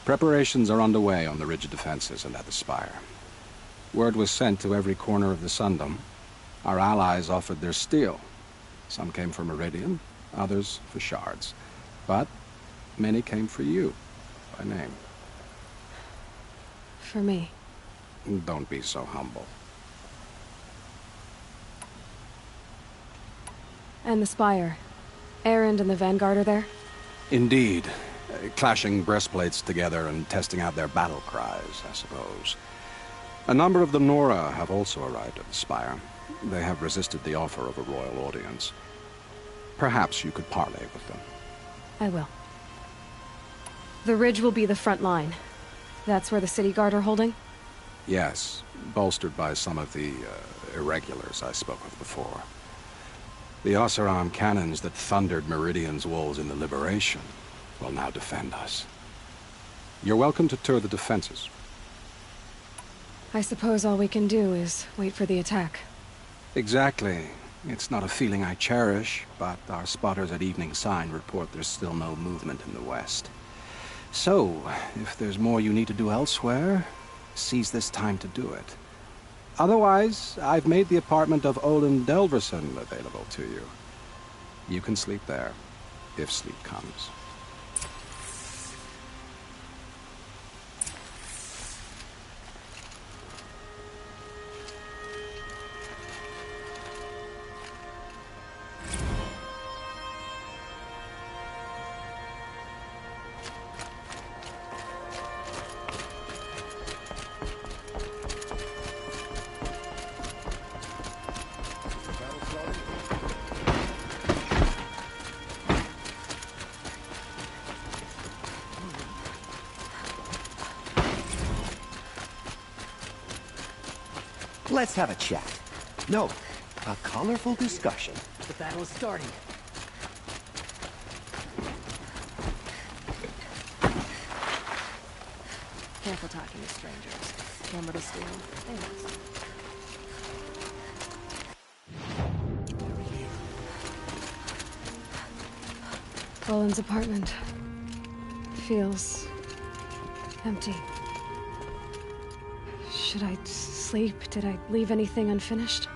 Preparations are underway on the ridge of defenses and at the Spire. Word was sent to every corner of the Sundom. Our allies offered their steel. Some came for Meridian, others for shards. But many came for you, by name. For me. Don't be so humble. And the Spire. Erend and the Vanguard are there? Indeed. Clashing breastplates together and testing out their battle cries, I suppose. A number of the Nora have also arrived at the Spire. They have resisted the offer of a royal audience. Perhaps you could parley with them. I will. The ridge will be the front line. That's where the city guard are holding? Yes, bolstered by some of the irregulars I spoke of before. The Oseram cannons that thundered Meridian's walls in the Liberation will now defend us. You're welcome to tour the defenses. I suppose all we can do is wait for the attack. Exactly. It's not a feeling I cherish, but our spotters at Evening Sign report there's still no movement in the west. So, if there's more you need to do elsewhere, seize this time to do it. Otherwise, I've made the apartment of Olin Delverson available to you. You can sleep there, if sleep comes. Let's have a chat. No, a colorful discussion. The battle is starting. Careful talking to strangers. Remember to steal. They must. Olin's apartment feels empty. Should I sleep? Did I leave anything unfinished?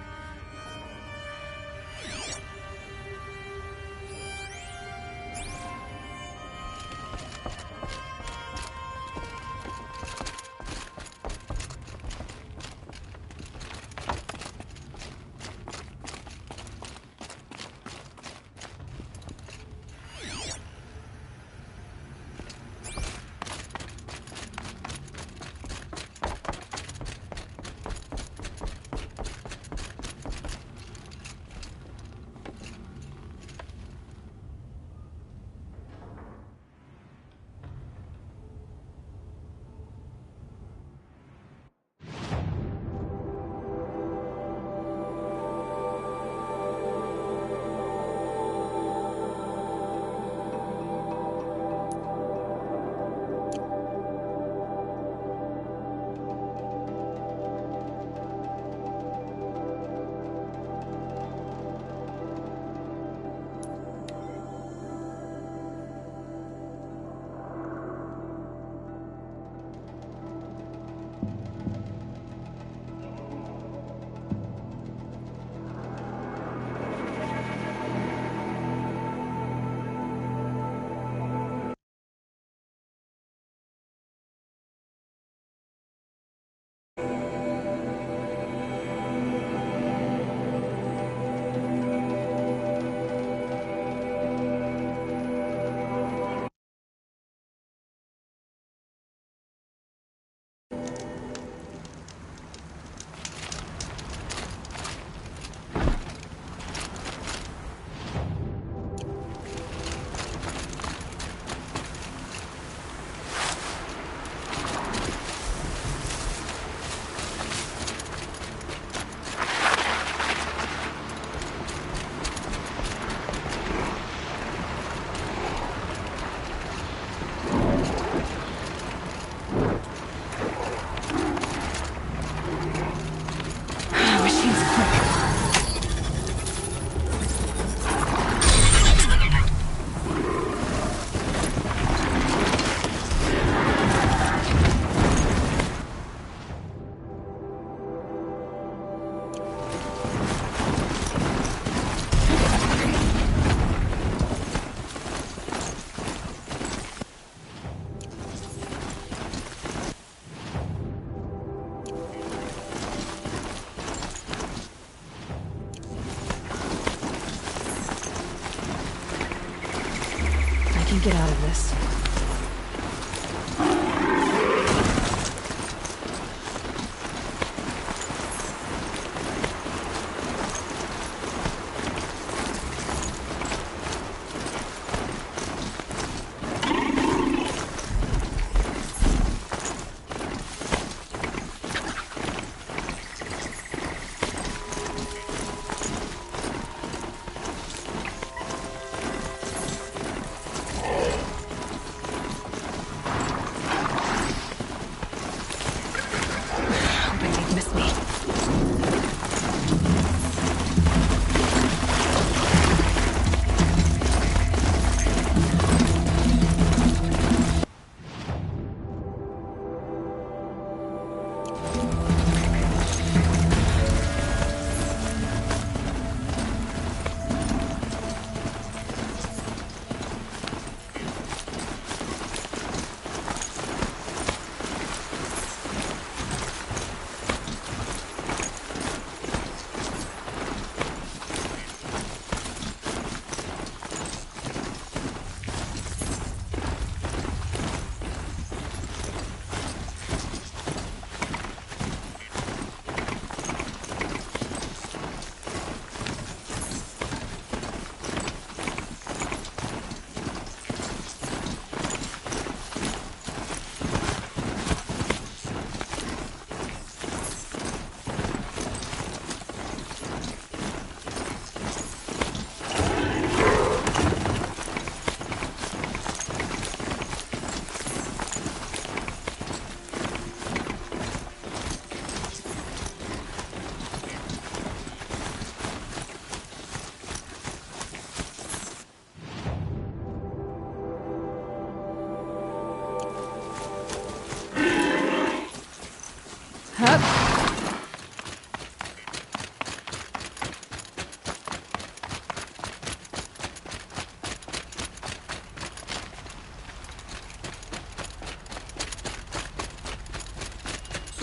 Get out of this.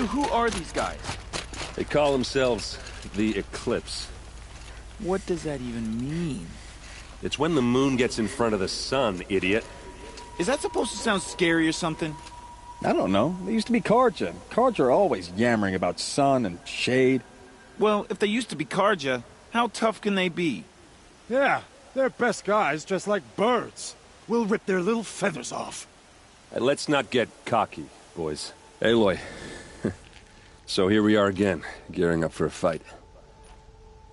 So who are these guys? They call themselves the Eclipse. What does that even mean? It's when the moon gets in front of the sun, idiot. Is that supposed to sound scary or something? I don't know. They used to be Karja. Karja are always yammering about sun and shade. Well, if they used to be Karja, how tough can they be? Yeah, they're best guys just like birds. We'll rip their little feathers off. And let's not get cocky, boys. Aloy. So here we are again, gearing up for a fight.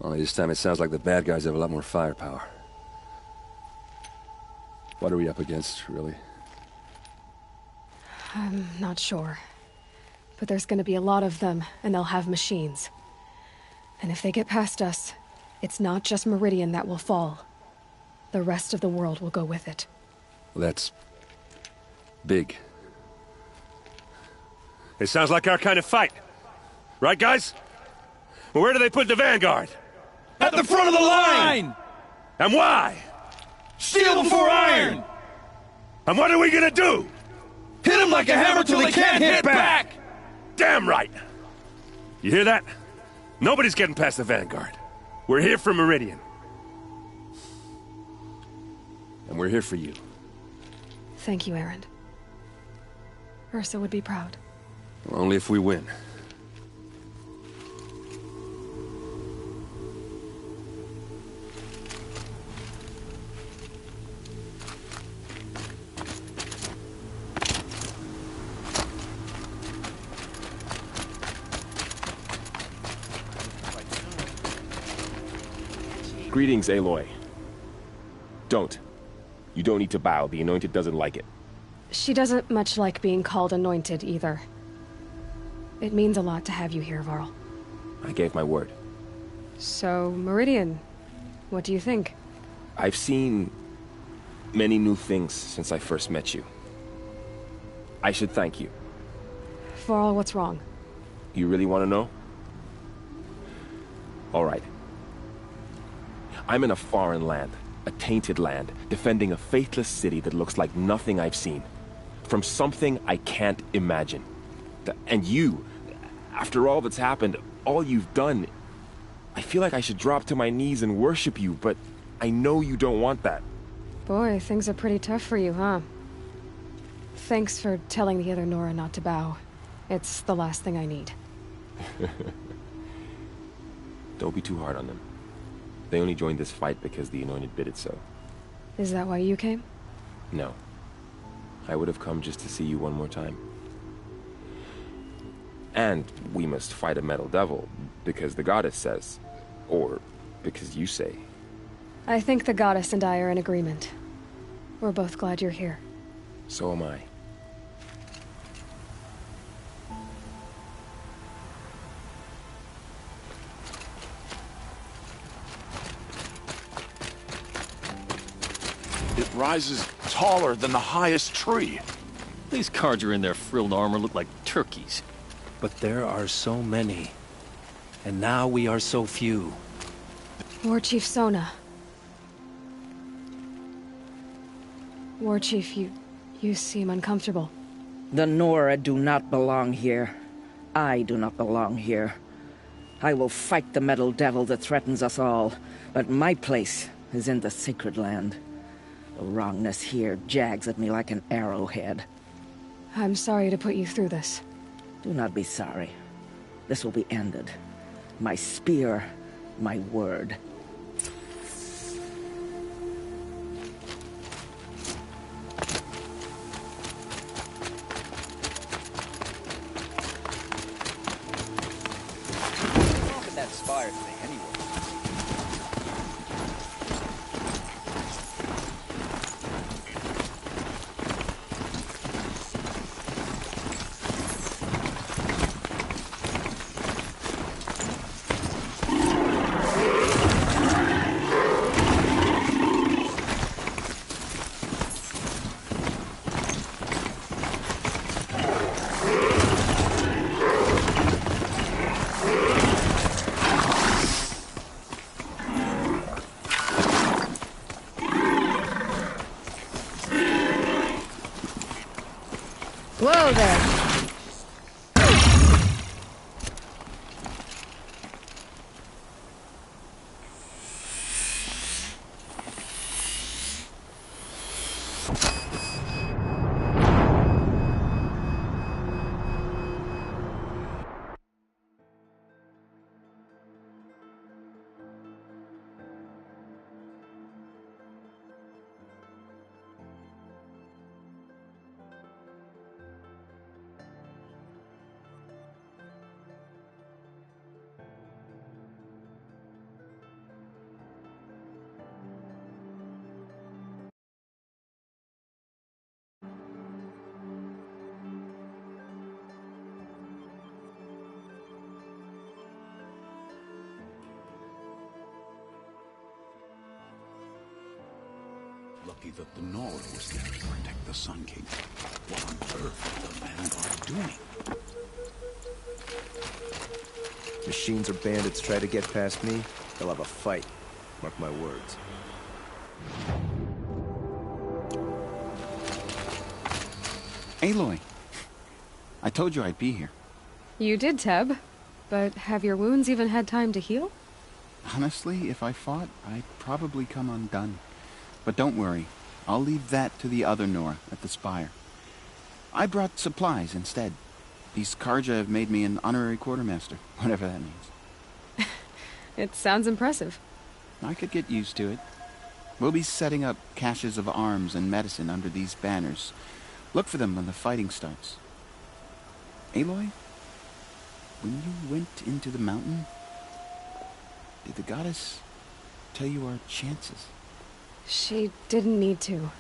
Only this time it sounds like the bad guys have a lot more firepower. What are we up against, really? I'm not sure. But there's gonna be a lot of them, and they'll have machines. And if they get past us, it's not just Meridian that will fall. The rest of the world will go with it. Well, that's big. It sounds like our kind of fight. Right, guys? Well, where do they put the Vanguard? At the front of the line! And why? Steel before iron! And what are we gonna do? Hit them like a hammer till they can't hit back! Damn right! You hear that? Nobody's getting past the Vanguard. We're here for Meridian. And we're here for you. Thank you, Erend. Ursa would be proud. Well, only if we win. Greetings, Aloy. Don't. You don't need to bow. The Anointed doesn't like it. She doesn't much like being called Anointed, either. It means a lot to have you here, Varl. I gave my word. So, Meridian, what do you think? I've seen many new things since I first met you. I should thank you. Varl, what's wrong? You really want to know? All right. I'm in a foreign land, a tainted land, defending a faithless city that looks like nothing I've seen. From something I can't imagine. And you, after all that's happened, all you've done, I feel like I should drop to my knees and worship you, but I know you don't want that. Boy, things are pretty tough for you, huh? Thanks for telling the other Nora not to bow. It's the last thing I need. Don't be too hard on them. They only joined this fight because the Anointed bid it so. Is that why you came? No. I would have come just to see you one more time. And we must fight a metal devil, because the goddess says. Or because you say. I think the goddess and I are in agreement. We're both glad you're here. So am I. It rises taller than the highest tree. These Karja in their frilled armor look like turkeys. But there are so many. And now we are so few. War Chief Sona. War Chief, you seem uncomfortable. The Nora do not belong here. I do not belong here. I will fight the metal devil that threatens us all, but my place is in the sacred land. The wrongness here jags at me like an arrowhead. I'm sorry to put you through this. Do not be sorry. This will be ended. My spear, my word. Look at that spire thing, anyway. Whoa there! lucky that the Nora was there to protect the Sun King. What on earth are the Vanguard doing? Machines or bandits try to get past me, they'll have a fight. Mark my words. Aloy, I told you I'd be here. You did, Teb. But have your wounds even had time to heal? Honestly, if I fought, I'd probably come undone. But don't worry, I'll leave that to the other Nora at the Spire. I brought supplies instead. These Karja have made me an honorary quartermaster, whatever that means. It sounds impressive. I could get used to it. We'll be setting up caches of arms and medicine under these banners. Look for them when the fighting starts. Aloy, when you went into the mountain, did the goddess tell you our chances? She didn't need to.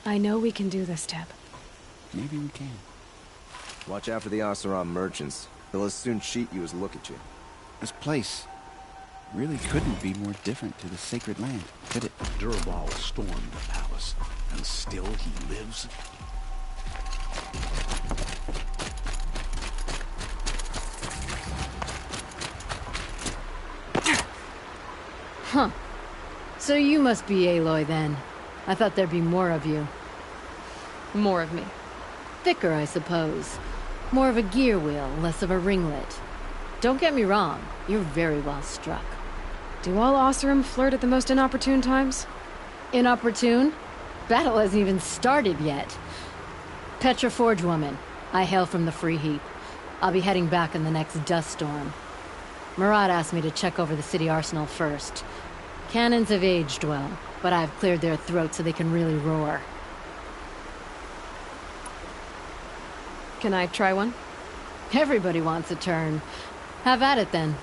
I know we can do this, Teb. Maybe we can. Watch out for the Oseram merchants. They'll as soon cheat you as look at you. This place really couldn't be more different to the sacred land, could it? Durval stormed the palace, and still he lives? Huh. So you must be Aloy, then. I thought there'd be more of you. More of me. Thicker, I suppose. More of a gear wheel, less of a ringlet. Don't get me wrong, you're very well struck. Do all Oseram flirt at the most inopportune times? Inopportune? Battle hasn't even started yet. Petra Forge woman. I hail from the Free Heap. I'll be heading back in the next dust storm. Murad asked me to check over the city arsenal first. Cannons have aged well, but I've cleared their throats so they can really roar. Can I try one? Everybody wants a turn. Have at it, then.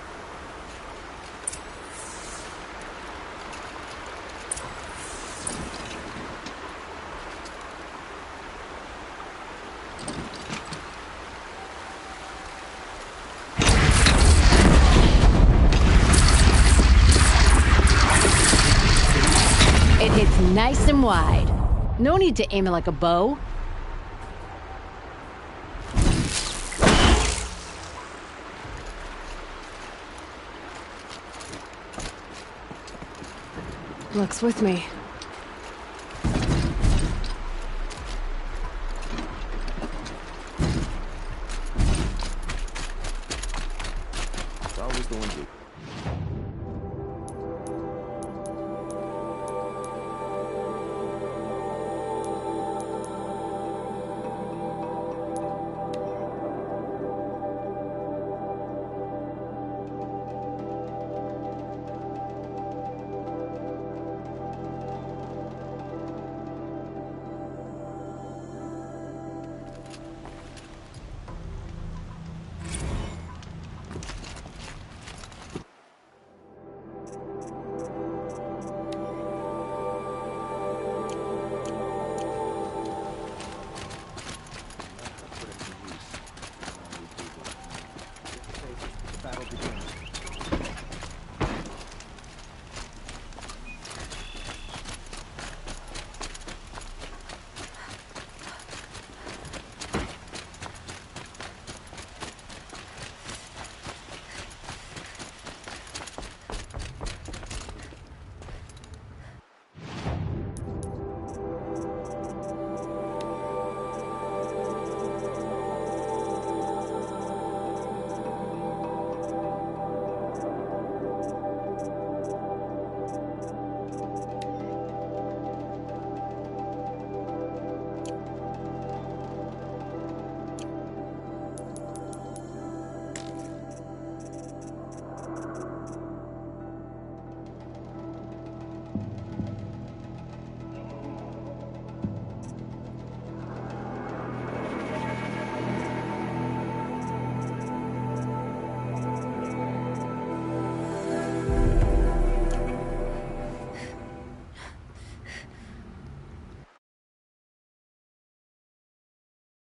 It hits nice and wide. No need to aim it like a bow. Luck's with me.